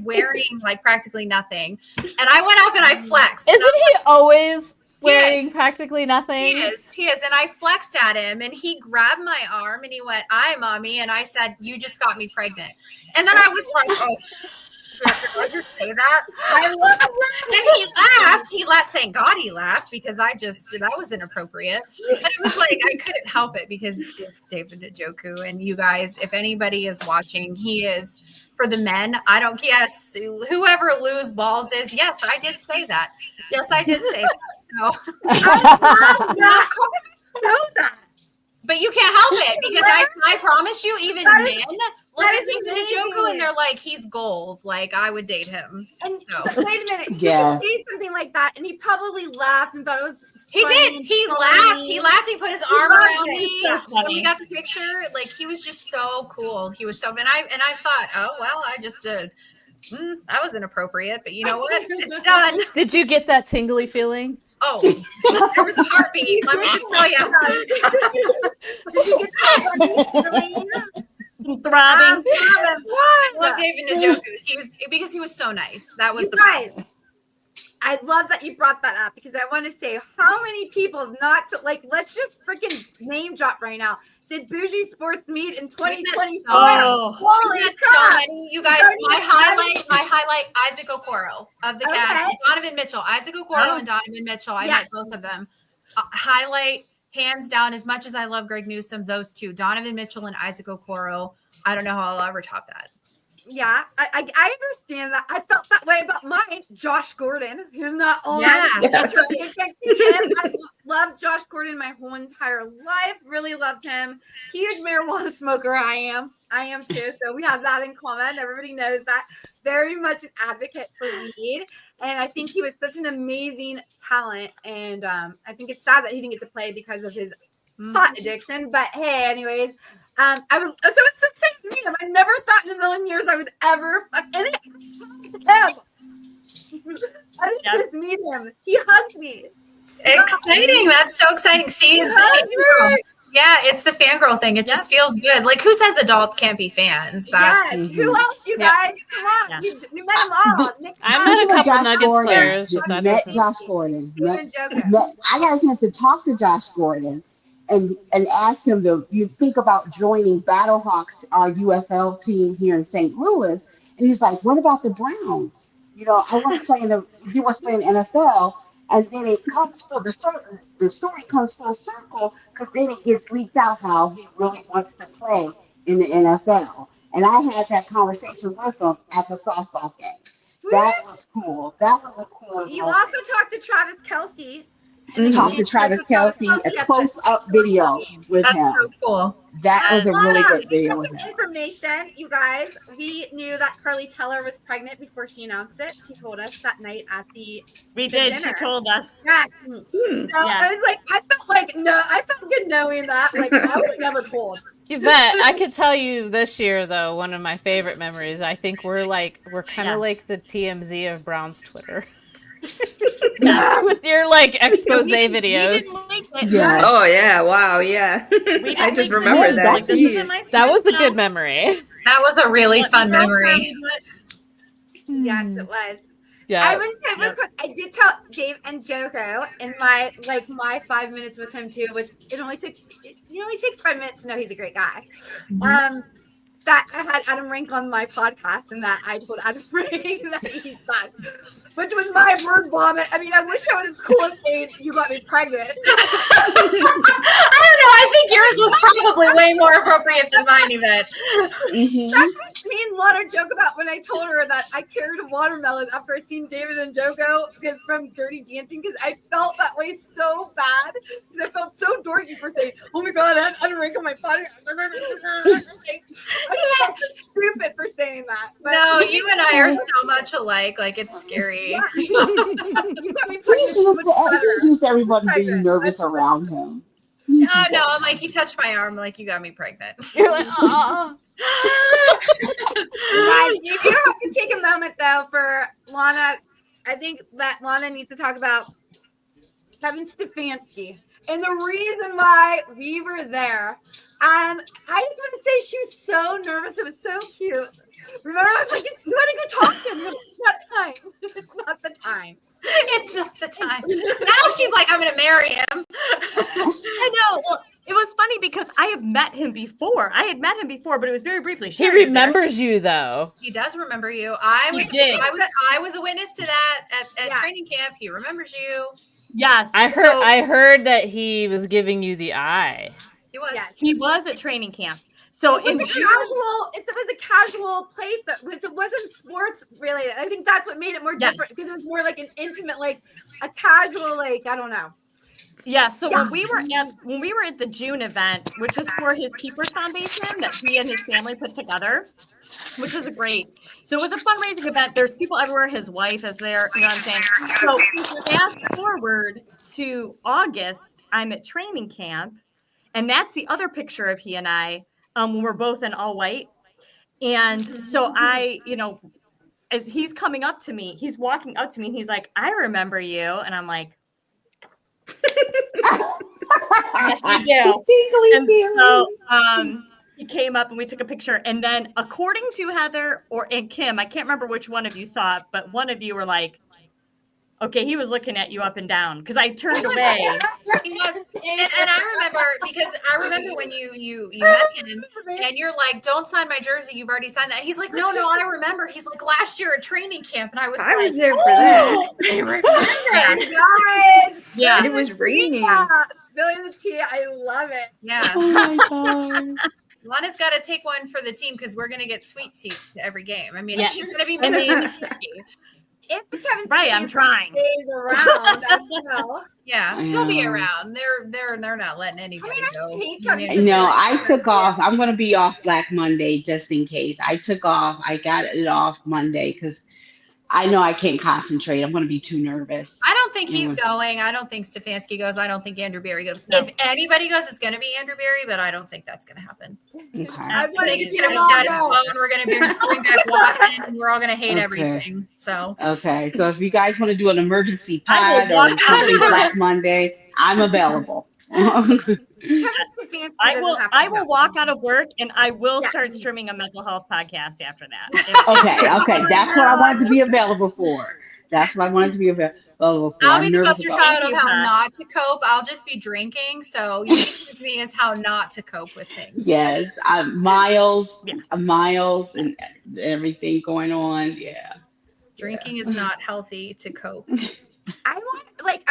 wearing like practically nothing, and I went up and I flexed. isn't he always He is. wearing practically nothing? He is, and I flexed at him, and he grabbed my arm, and he went, "Hi, mommy," and I said, "You just got me pregnant," and then I was like, "Oh shit, did I just say that?" I love it. And he laughed. Thank God he laughed because that was inappropriate. And it was like I couldn't help it because it's David Njoku, and you guys, if anybody is watching, he is. For the men, I don't guess whoever lose balls is. Yes, I did say that. Yes, I did say that. So know that. but you can't help it because I promise you, even men look at is David Njoku and they're like, he's goals. Like I would date him. And So. wait a minute, Yeah. he could say something like that, and he probably laughed and thought it was. He funny did. and He funny. laughed. He laughed. He put his arm loved around it. me That's when funny. we got the picture. Like he was just so cool. He was so. And I thought, oh well, I just did. That was inappropriate, but you know what? It's done. Did you get that tingly feeling? Oh, there was a heartbeat. Let me just tell you. Did you get that? Throbbing. I love David Njoku. Because he was so nice. That was You the guys, I love that you brought that up because I want to say how many people not to like. Let's just freaking name drop right now. Did Bougie Sports meet in 2020? Oh. Holy We had crap! so many. You guys, my highlight, Isaac Okoro of the cast. Okay. Donovan Mitchell. Isaac Okoro and Donovan Mitchell. I met both of them. Highlight, hands down, as much as I love Greg Newsome, those two, Donovan Mitchell and Isaac Okoro. I don't know how I'll ever top that. Yeah, I understand that. I felt that way about mine, Josh Gordon, who's not on. Yeah. Yes. I loved Josh Gordon my whole entire life. Really loved him. Huge marijuana smoker. I am too. So we have that in common. Everybody knows that. Very much an advocate for weed, and I think he was such an amazing talent. And I think it's sad that he didn't get to play because of his pot addiction. But hey, anyways. I was so excited to meet him. I never thought in a million years I would ever him. I didn't just meet him. He hugged me. Exciting. That's so exciting. See, yeah, it's the fangirl thing. It just feels good. Like, who says adults can't be fans? That's Who else, you guys? Come on. Yeah. We met them all. Nick I met a couple Josh Nuggets Gordon. players, but that Met doesn't. Josh Gordon. and Joker. I got a chance to talk to Josh Gordon and ask him, do you think about joining Battlehawks, our UFL team here in St. Louis? And he's like, what about the Browns? You know, I want to play he wants to play in NFL. And then it comes the story comes full circle because then it gets leaked out how he really wants to play in the NFL. And I had that conversation with him at the softball game. That was cool. That was a cool You moment. also talked to Travis Kelce. Talked to Travis Kelce, a close-up video with That's him. so cool. That was a really good video We with got some him. information, you guys. We knew that Carly Teller was pregnant before she announced it. She told us that night at the We did. She dinner. told us. Yes. So Yeah. I was like, I felt good knowing that. Like, I would have never told. Yvette, I could tell you this year though, one of my favorite memories. I think we're kind of like the TMZ of Brown's Twitter. With your like expose videos. Yeah. Oh yeah! Wow! Yeah. I just remember that. Jeez. That was a good memory. That was a really fun memory. Yes, it was. Yeah. I would say real quick, I did tell Dave and Joko in my 5 minutes with him too, which it only takes 5 minutes to know he's a great guy. that I had Adam Rank on my podcast and that I told Adam Rank that he sucks, which was my word vomit. I mean, I wish I was as cool as saying you got me pregnant. I don't know. I think yours was probably way more appropriate than mine, Yvette. That's what me and Lana joke about when I told her that I carried a watermelon after I'd seen David and Joko because from Dirty Dancing, because I felt that way so bad because I felt so dorky for saying, "Oh my God, I had Rank on my body." I felt so stupid for saying that. But No, you and I are so much alike. Like, it's scary. yeah. You got me He's pregnant. just everybody being nervous around him. Oh, no, I'm like, he touched my arm. Like, you got me pregnant. You're like, oh. Guys, you do have to take a moment though for Lana. I think that Lana needs to talk about Kevin Stefanski and the reason why we were there. I just want to say she was so nervous. It was so cute. Remember, I was like, "You want to go talk to him?" It's not time. It's not the time. It's not the time. Now she's like, I'm going to marry him. I know. Well, it was funny because I have met him before. I had met him before, but it was very briefly. He Sherry was there. remembers you though. He does remember you. I was a witness to that at training camp. He remembers you. Yes. I heard that he was giving you the eye. He was. Yes. He was at training camp. So It was a casual place it wasn't sports related. I think that's what made it more different because it was more like an intimate, like a casual, like I don't know. Yeah. So when we were at the June event, which was for his Keepers Foundation that he and his family put together, which was great. So it was a fundraising event. There's people everywhere. His wife is there. You know what I'm saying? So fast forward to August, I'm at training camp, and that's the other picture of he and I. When we're both in all white. And so I, as he's coming up to me, he's walking up to me and he's like, "I remember you." And I'm like, yes, you do. And so he came up and we took a picture. And then according to Heather and Kim, I can't remember which one of you saw it, but one of you were like, okay, he was looking at you up and down because I turned away. He was, and I remember when you met him, and you're like, "Don't sign my jersey. You've already signed that." He's like, "No, I remember." He's like, "Last year at training camp," and I was there for that. I remember. Guys, Yeah, And it was raining. Spilling the tea. I love it. Yeah. Oh my God. Lana's got to take one for the team because we're going to get sweet seats to every game. I mean, Yes. she's going to be missing Stefanski. If the Kevin I'm trying. stays around, I don't know. Yeah, he'll be around. They're not letting anybody go. hate Kevin. No, I took off. I'm going to be off Black Monday just in case. I took off. I got it off Monday because I know I can't concentrate. I'm going to be too nervous. I don't think he's going. I don't think Stefanski goes. I don't think Andrew Berry goes. No. If anybody goes, it's going to be Andrew Berry, but I don't think that's going to happen. Okay. I think it's going to be status quo, and we're going to bring back Watson, and we're all going to hate everything. So So if you guys want to do an emergency pod or something Black Monday, I'm available. I will walk out of work and I will start streaming a mental health podcast after that. Okay. That's what I wanted to be available for. I'll be the poster child of how not to cope. I'll just be drinking. So you can use me as how not to cope with things. Yes. Miles and everything going on. Yeah. Drinking is not healthy to cope. I'm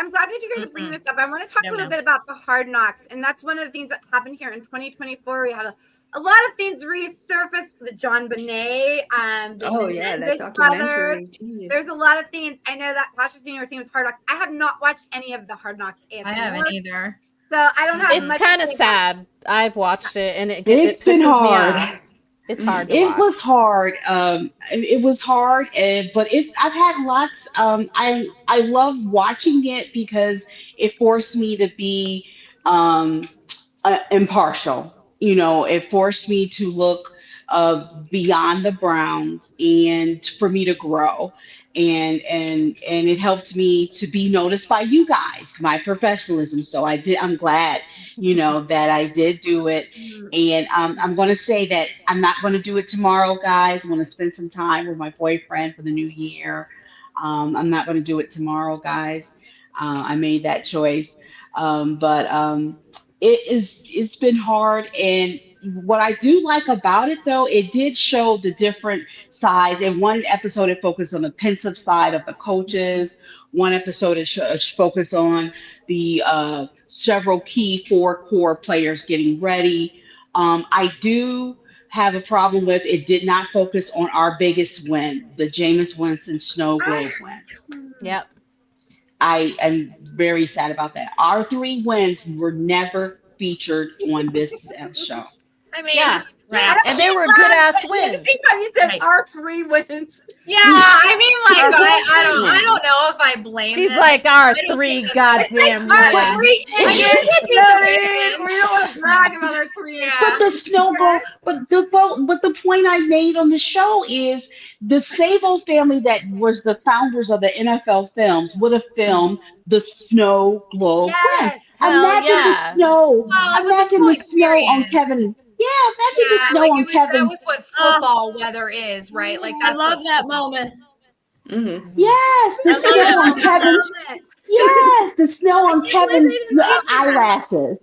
glad that you guys are bringing this up. I want to talk a little bit about the Hard Knocks, and that's one of the things that happened here in 2024. We had a lot of things resurfaced. The John Bonet, that documentary. There's a lot of things. I know that Pasha Senior theme was Hard Knocks. I have not watched any of the Hard Knocks. I haven't either. So I don't have. It's kind of sad. I've watched it, and it It's been hard. Me off. It's hard. It was hard. It was hard, but I've had lots. I love watching it because it forced me to be impartial. It forced me to look beyond the Browns and for me to grow. And it helped me to be noticed by you guys, my professionalism. So I'm glad, that I did do it. And I'm going to say that I'm not going to do it tomorrow, guys. I'm going to spend some time with my boyfriend for the new year. I'm not going to do it tomorrow, guys. I made that choice. But it's been hard. And what I do like about it, though, it did show the different sides. In one episode, it focused on the pensive side of the coaches. One episode, it focused on the several key four core players getting ready. I do have a problem with it. Did not focus on our biggest win, the Jameis Winston Snow Globe win. Yep. I am very sad about that. Our 3 wins were never featured on this show. I mean, Yeah. Right. And they were good ass wins. Anytime you said Right. our 3 wins. yeah. I mean, like, I don't know if I blame She's them. like our I don't 3 think goddamn Our wins. 3 I inches. mean, We don't want to brag about our 3 inches. Yeah. But the snowball, but the point I made on the show is the Sabo family that was the founders of the NFL films would have filmed the snow globe win. Yes. Hell Imagine yeah. the snow. Well, it was a Imagine cool the snow on experience. Kevin. Yeah, imagine the Yeah, snow like on that Kevin. was what football weather is, right? Like I that's love what that moment. Mm-hmm. Yes, the I love snow that on moment. Kevin. Yes, the snow on can't believe Kevin's they didn't feature that. eyelashes.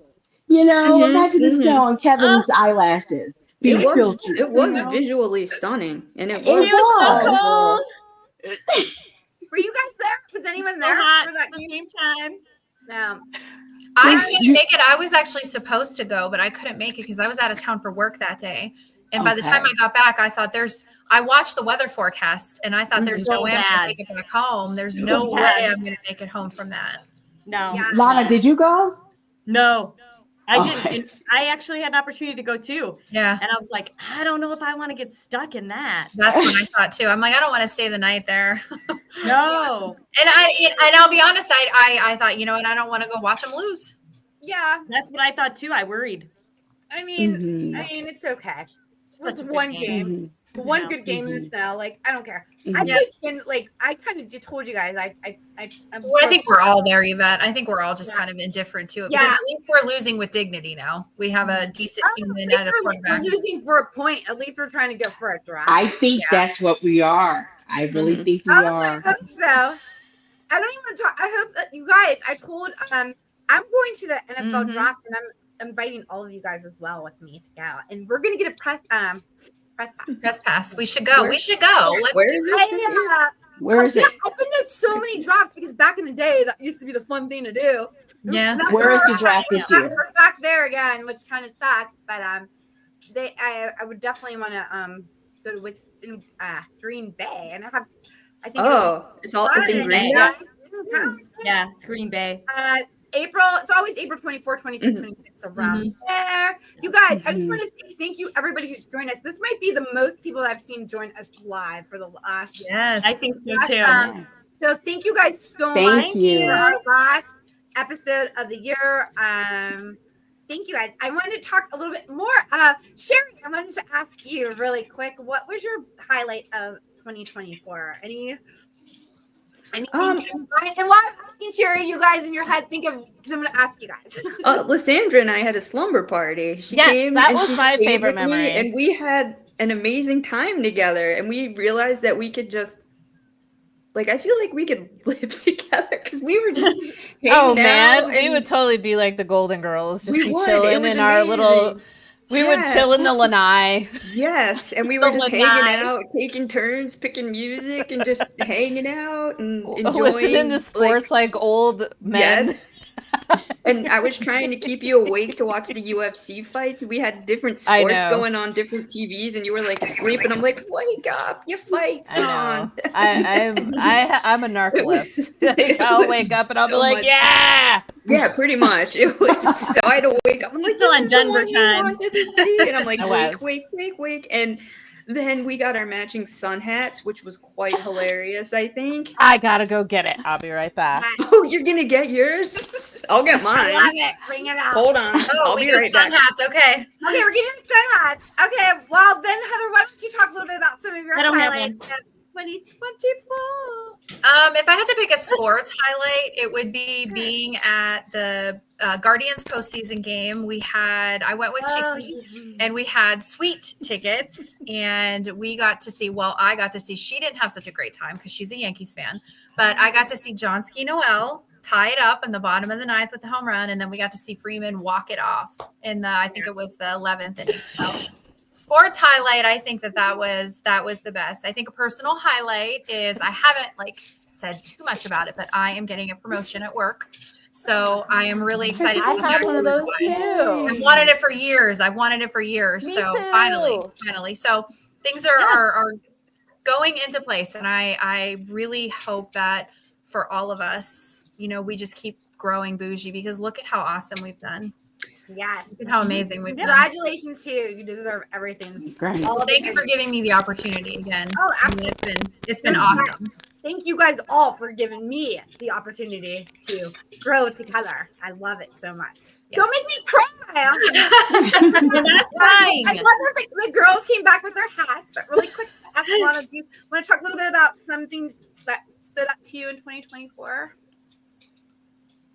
You know, Mhm, imagine the mhm. snow on Kevin's eyelashes being filtered. It was you know? visually stunning, and it It was was. colorful. Were you guys there? Was anyone So there hot for that at the game? same time. No. I Yeah, couldn't make it. I was actually supposed to go, but I couldn't make it because I was out of town for work that day. And by the time Okay. I got back, I thought I watched the weather forecast and I thought there's So no way I'm bad. going to make it back home. There's So no way bad. I'm going to make it home from that. No. Yeah. Lana, did you go? No. I Okay. didn't. And I actually had an opportunity to go too. Yeah. And I was like, I don't know if I want to get stuck in that. That's what I thought too. I'm like, I don't want to stay the night there. No. And I'll be honest, I thought, you know what, I don't want to go watch them lose. Yeah. That's what I thought too. I worried. I mean, Mhm. it's okay. Such It's a good one game. game. Mhm. One Yeah. good game in the snow. Like, I don't care. I Mhm. think, and like, I kind of told you guys, Well, I think we're all there, Yvette. I think we're all just Yeah. kind of indifferent to it Yeah. because at least we're losing with dignity now. We have a decent human at a we're quarterback. losing for a point. At least we're trying to go for a draft. I think Yeah. that's what we are. I really Mhm. think we I are. hope so. I don't even want to talk. I hope that you guys, I told, I'm going to the NFL Mhm. draft and I'm inviting all of you guys as well with me to go. And we're going to get a press pass. Press pass. We should go. Where- We should go. Let's Where do is it. it? this year? Where is it? I've been to so many drafts because back in the day, that used to be the fun thing to do. Yeah. That's Where is the we're draft this year? We're back there again, which kind of sucks. But I would definitely want to go to Green Bay, and I think Oh, it's in Green Bay. Yeah, it's Green Bay. April. It's always April 24, 25, 26 around there. You guys, I just want to say thank you, everybody who's joined us. This might be the most people I've seen join us live for the last. Yes. I think so too. So thank you guys so Thank much you. for our last episode of the year. Thank you guys. I wanted to talk a little bit more. Sherry, I wanted to ask you really quick. What was your highlight of 2024? Anything? And while I'm asking Sherry, you guys in your head think of, because I'm going to ask you guys. Lysandra and I had a slumber party. She Yes, came that and was she my stayed favorite with me, memory. and we had an amazing time together. And we realized that we could just, like, I feel like we could live together because we were just hanging Oh out. man, we and would totally be like the Golden Girls, just we be would. It chilling was in our little. amazing. We would Yeah. chill in the lanai. Yes, and we were just The hanging lanai. out, taking turns, picking music, and just hanging out and enjoying. Listening to sports like old men. Yes. And I was trying to keep you awake to watch the UFC fights. We had different I sports know. going on different TVs, and you were like asleep, and I'm like, wake up, your fight's I know. on. I'm a narcoleptic. it I'll was wake up and I'll be so like, much- yeah. Yeah, pretty much. It was so I had to wake up. I'm like, Still this on is the Denver one you time. wanted to see. And I'm like, I was. wake. And then we got our matching sun hats, which was quite hilarious, I think. I gotta go get it. I'll be right back. Oh, you're gonna get yours? I'll get I love mine. it. Bring it out. Hold on. Oh, I'll we be got right sun back. hats. Okay. Okay, we're getting the sun hats. Okay, well then, Heather, why don't you talk a little bit about some of your I don't have highlights of 2024? If I had to pick a sports highlight, it would be being at the Guardians postseason game. I went with Chicky, and we had sweet tickets, and we got to see. Well, I got to see. She didn't have such a great time because she's a Yankees fan, but I got to see John Ski Noel tie it up in the bottom of the ninth with the home run, and then we got to see Freeman walk it off in the, I think it was the 11th inning. So, sports highlight, I think that was the best. I think a personal highlight is, I haven't like said too much about it, but I am getting a promotion at work. So I am really excited. I had one of those too. I've wanted it for years. Me So too. finally. So things are going into place. And I really hope that for all of us, we just keep growing Bougie, because look at how awesome we've done. Yes. Look at how amazing we've done. Congratulations to you. You deserve everything. Great. Thank you for giving me the opportunity again. Oh, I mean, it's been awesome. Thank you guys all for giving me the opportunity to grow together. I love it so much. Yes. Don't make me cry. You're not crying. I love that the girls came back with their hats, but really quick, ask Lana, do you want to talk a little bit about some things that stood out to you in 2024?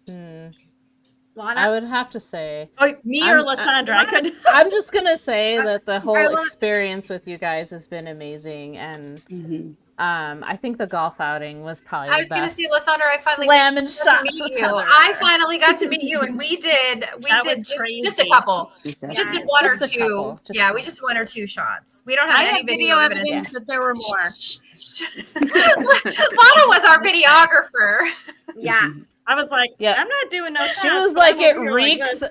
Lana? I would have to say. Oh, me or Lysandra? I'm just gonna say that the whole experience with you guys has been amazing, and I think the golf outing was probably the best. I was gonna say, Lysandra, I finally slamming shots got to meet you. I finally got to meet you, and we did just a couple, just one or two. Yeah, we just one or two shots. We don't have any video evidence that there were more. Lana was our videographer. Yeah. I was like, I'm not doing no shots. She was like, it reeks.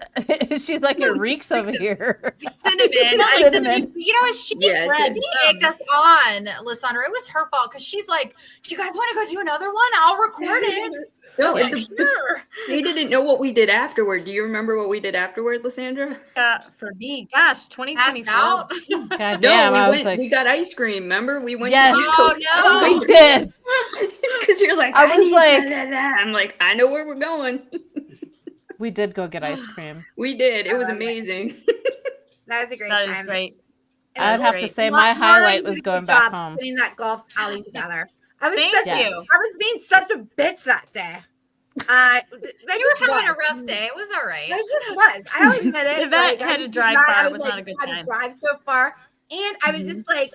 She's like, it reeks over here. Cinnamon. She egged us on, Lysandra. It was her fault, because she's like, do you guys want to go do another one? I'll record it. No, sure. They didn't know what we did afterward. Do you remember what we did afterward, Lysandra? For me, gosh, 2024. God damn, we got ice cream. Remember, we went. Yes, to we did. Because you're like, I was like, I'm like, I know where we're going. We did go get ice cream. We did. It was amazing. That was a great time. That is great. I'd have to say my highlight was going back home. Putting that golf outing together. Thank you. I was being such a bitch that day. You were having a rough day. It was all right. I just was. I'll admit it. Yvette had to drive far. It was not a good time. I had to drive so far. And I was just like,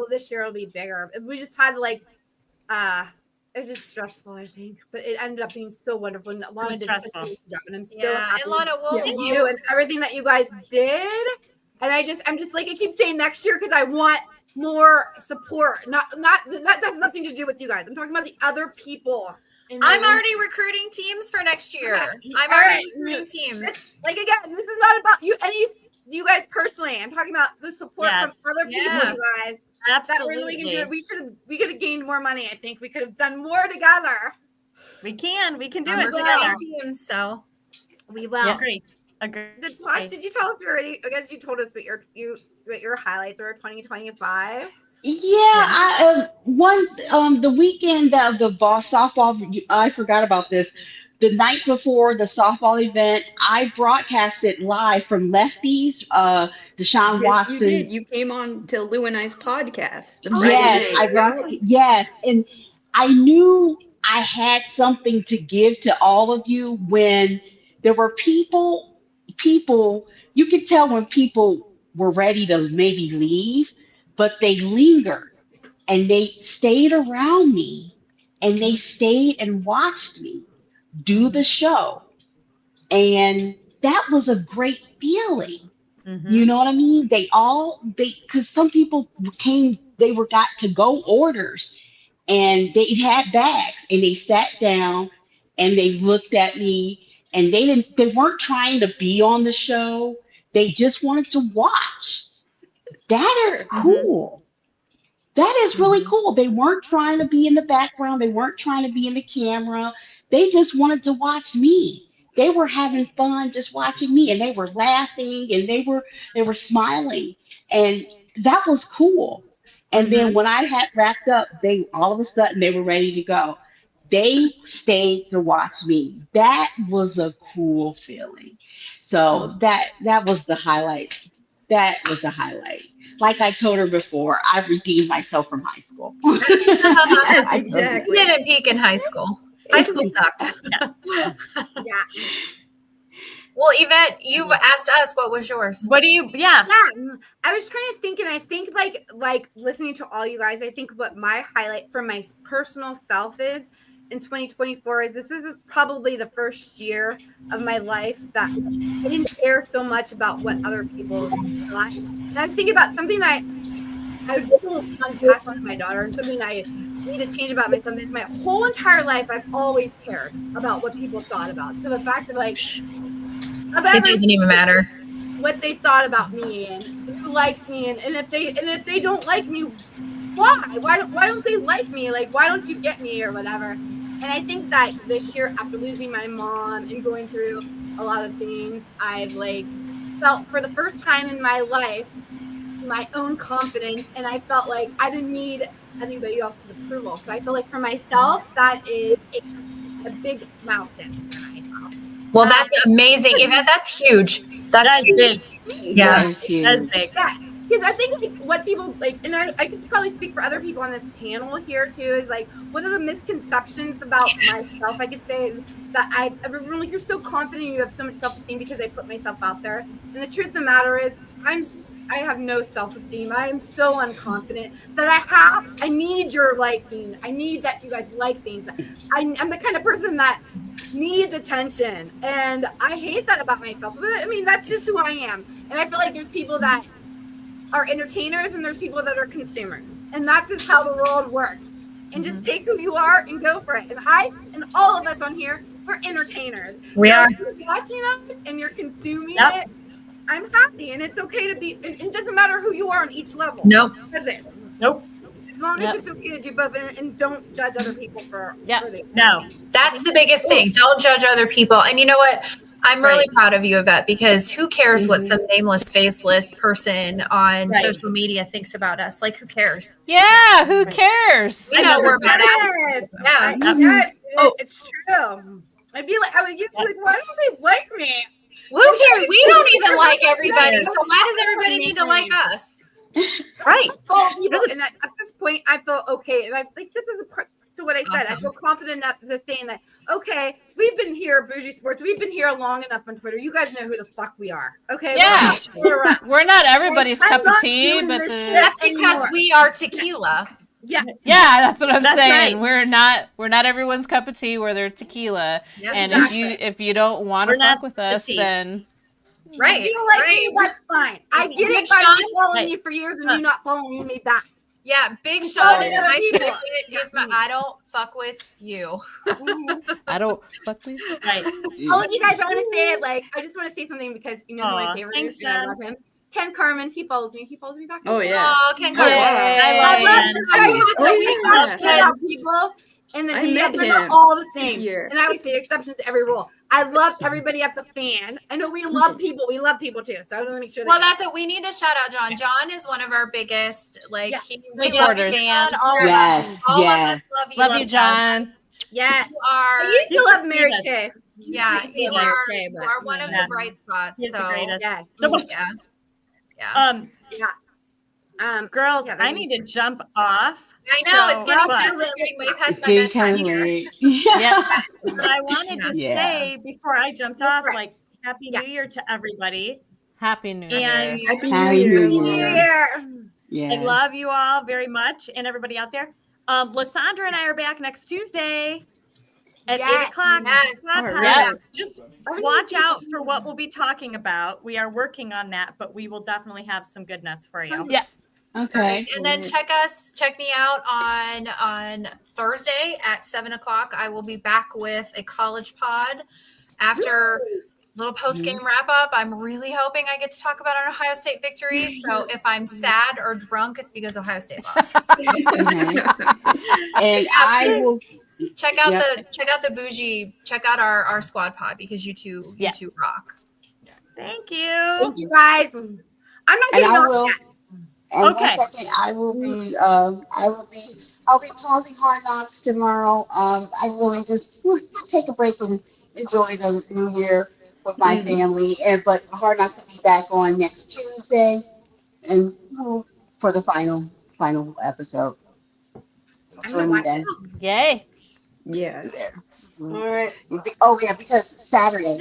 this year will be bigger. We just had to it was just stressful, I think. But it ended up being so wonderful. And Lana did such a good job. And I'm so happy and Lana, with you and everything that you guys did. And I'm just like, I keep saying next year, because I want more support. Not that has nothing to do with you guys. I'm talking about the other people. I'm already recruiting teams for next year. I'm already recruiting teams. Like, again, this is not about you guys personally. I'm talking about the support from other people, you guys. Absolutely. That we could have gained more money. I think we could have done more together. We can do it together. Teams, so we will. Agree. Did you tell us already? I guess you told us what your highlights are 2025. Yeah, the weekend of the softball, I forgot about this. The night before the softball event, I broadcasted live from Lefties, Deshaun Watson. You did. You came on to Lou and I's podcast. Yes, and I knew I had something to give to all of you when there were people, you could tell when people were ready to maybe leave, but they lingered and they stayed around me and they stayed and watched me do the show. And that was a great feeling. You know what I mean? Because some people got to go orders and they had bags and they sat down and they looked at me and they weren't trying to be on the show. They just wanted to watch. That is cool. That is really cool. They weren't trying to be in the background. They weren't trying to be in the camera. They just wanted to watch me. They were having fun just watching me, and they were laughing and they were smiling, and that was cool. And then when I had wrapped up, all of a sudden they were ready to go. They stayed to watch me. That was a cool feeling. So that was the highlight. That was a highlight. Like I told her before, I redeemed myself from high school. Yes, exactly. We didn't peak in high school. High school sucked. Yeah. Well, Yvette, you asked us what was yours. What do you? Yeah. I was trying to think, and I think like listening to all you guys, I think what my highlight for my personal self is in 2024 is this is probably the first year of my life that I didn't care so much about what other people thought. And I'm thinking about something that I don't pass on to my daughter, and something I need to change about myself is my whole entire life I've always cared about what people thought about. To the fact of like It doesn't even matter what they thought about me and who likes me, and if they don't like me, why don't they like me? Like, why don't you get me or whatever? And I think that this year, after losing my mom and going through a lot of things, I've like felt for the first time in my life my own confidence, and I felt like I didn't need anybody else's approval. So I feel like for myself, that is a big milestone for myself. well that's amazing Yvette, that's huge. That's huge. big. Yeah. That's big. Yes, because I think like what people like, and I could probably speak for other people on this panel here too, is like one of the misconceptions about myself I could say is that everyone like, you're so confident, you have so much self-esteem because I put myself out there. And the truth of the matter is I have no self-esteem. I am so unconfident that I need your liking. I need that you guys like things. I'm the kind of person that needs attention, and I hate that about myself. But I mean, that's just who I am. And I feel like there's people that are entertainers and there's people that are consumers, and that's just how the world works. And just take who you are and go for it. And all of us on here, we're entertainers. We are. If you're watching us and you're consuming it, I'm happy, and it's okay to be. It doesn't matter who you are on each level. Nope. Does it? Nope. As long as it's okay to do both, and don't judge other people for No. That's the biggest thing. Don't judge other people. And you know what? I'm really proud of you, Yvette, because who cares what some nameless, faceless person on social media thinks about us? Like, who cares? Yeah, who cares? We know we're badasses. Yeah. It's true. I would used to be like, why don't they like me? Who cares? We don't even like everybody. So why does everybody need to like us? Right. And at this point, I feel okay. And I think this is to what I said. I feel confident enough to saying that, okay, we've been here, Bougie Sports. We've been here long enough on Twitter. You guys know who the fuck we are. Okay? Yeah. We're not everybody's cup of tea, but that's because we are tequila. Yeah. Yeah, that's what I'm saying. Right. We're not everyone's cup of tea. We're their tequila. Yep, and exactly. if you don't want to fuck with us, then if you don't like me, that's fine. I get it. I've been following you for years and you not following me back. Yeah, Big Sean is my favorite. I don't fuck with you. I don't fuck with you. Right. Oh, you guys, I want to say it. Like, I just want to say something because you know who my favorite is. And I love him. Ken Carmen, he follows me. He follows me back. Oh yeah. Oh, Ken Carmen. I love Ken. People in the media, they're all the same. And I always say exceptions to every rule. I love everybody at the fan. I know we love people. We love people too. So I want to make sure. Well, that's it. We need to shout out John. John is one of our biggest, he's supporters. All of us love you. Love you, John. Yeah. You are. I used to love Mary Kay. Yeah, you are one of the bright spots. He's the greatest. Yes. Girls, I need to jump off. I know it's getting way past my bedtime here. Yeah. But I wanted to say before I jumped off, like, Happy New Year to everybody. Happy New Year. And Happy New Year. Yes. I love you all very much, and everybody out there. Lysandra and I are back next Tuesday at 8 o'clock. Yes. Yep. Just watch out for what we'll be talking about. We are working on that, but we will definitely have some goodness for you. Yeah. Okay. And then check me out on Thursday at 7 o'clock. I will be back with a college pod after a little post-game wrap-up. I'm really hoping I get to talk about an Ohio State victory. So if I'm sad or drunk, it's because Ohio State lost. And I will check out the Bougie, check out our squad pod because you two rock. Thank you. Thank you guys. I'm not getting off yet. And 1 second, I'll be pausing Hard Knocks tomorrow. I really just take a break and enjoy the new year with my family. But Hard Knocks will be back on next Tuesday, and for the final episode. Join me then. Yay. Yeah. All right. Oh yeah, because Saturday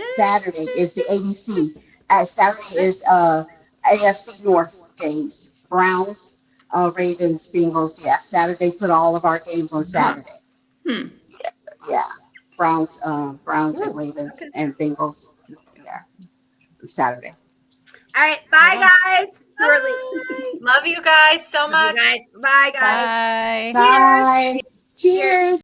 is the ABC. Saturday is AFC North games. Browns, Ravens, Bengals. Yeah, Saturday. Put all of our games on Saturday. Yeah, Browns and Ravens and Bengals. Yeah, Saturday. All right, bye guys. Too early. Love you guys so Love you much. guys. Bye guys. Bye. Bye. Cheers.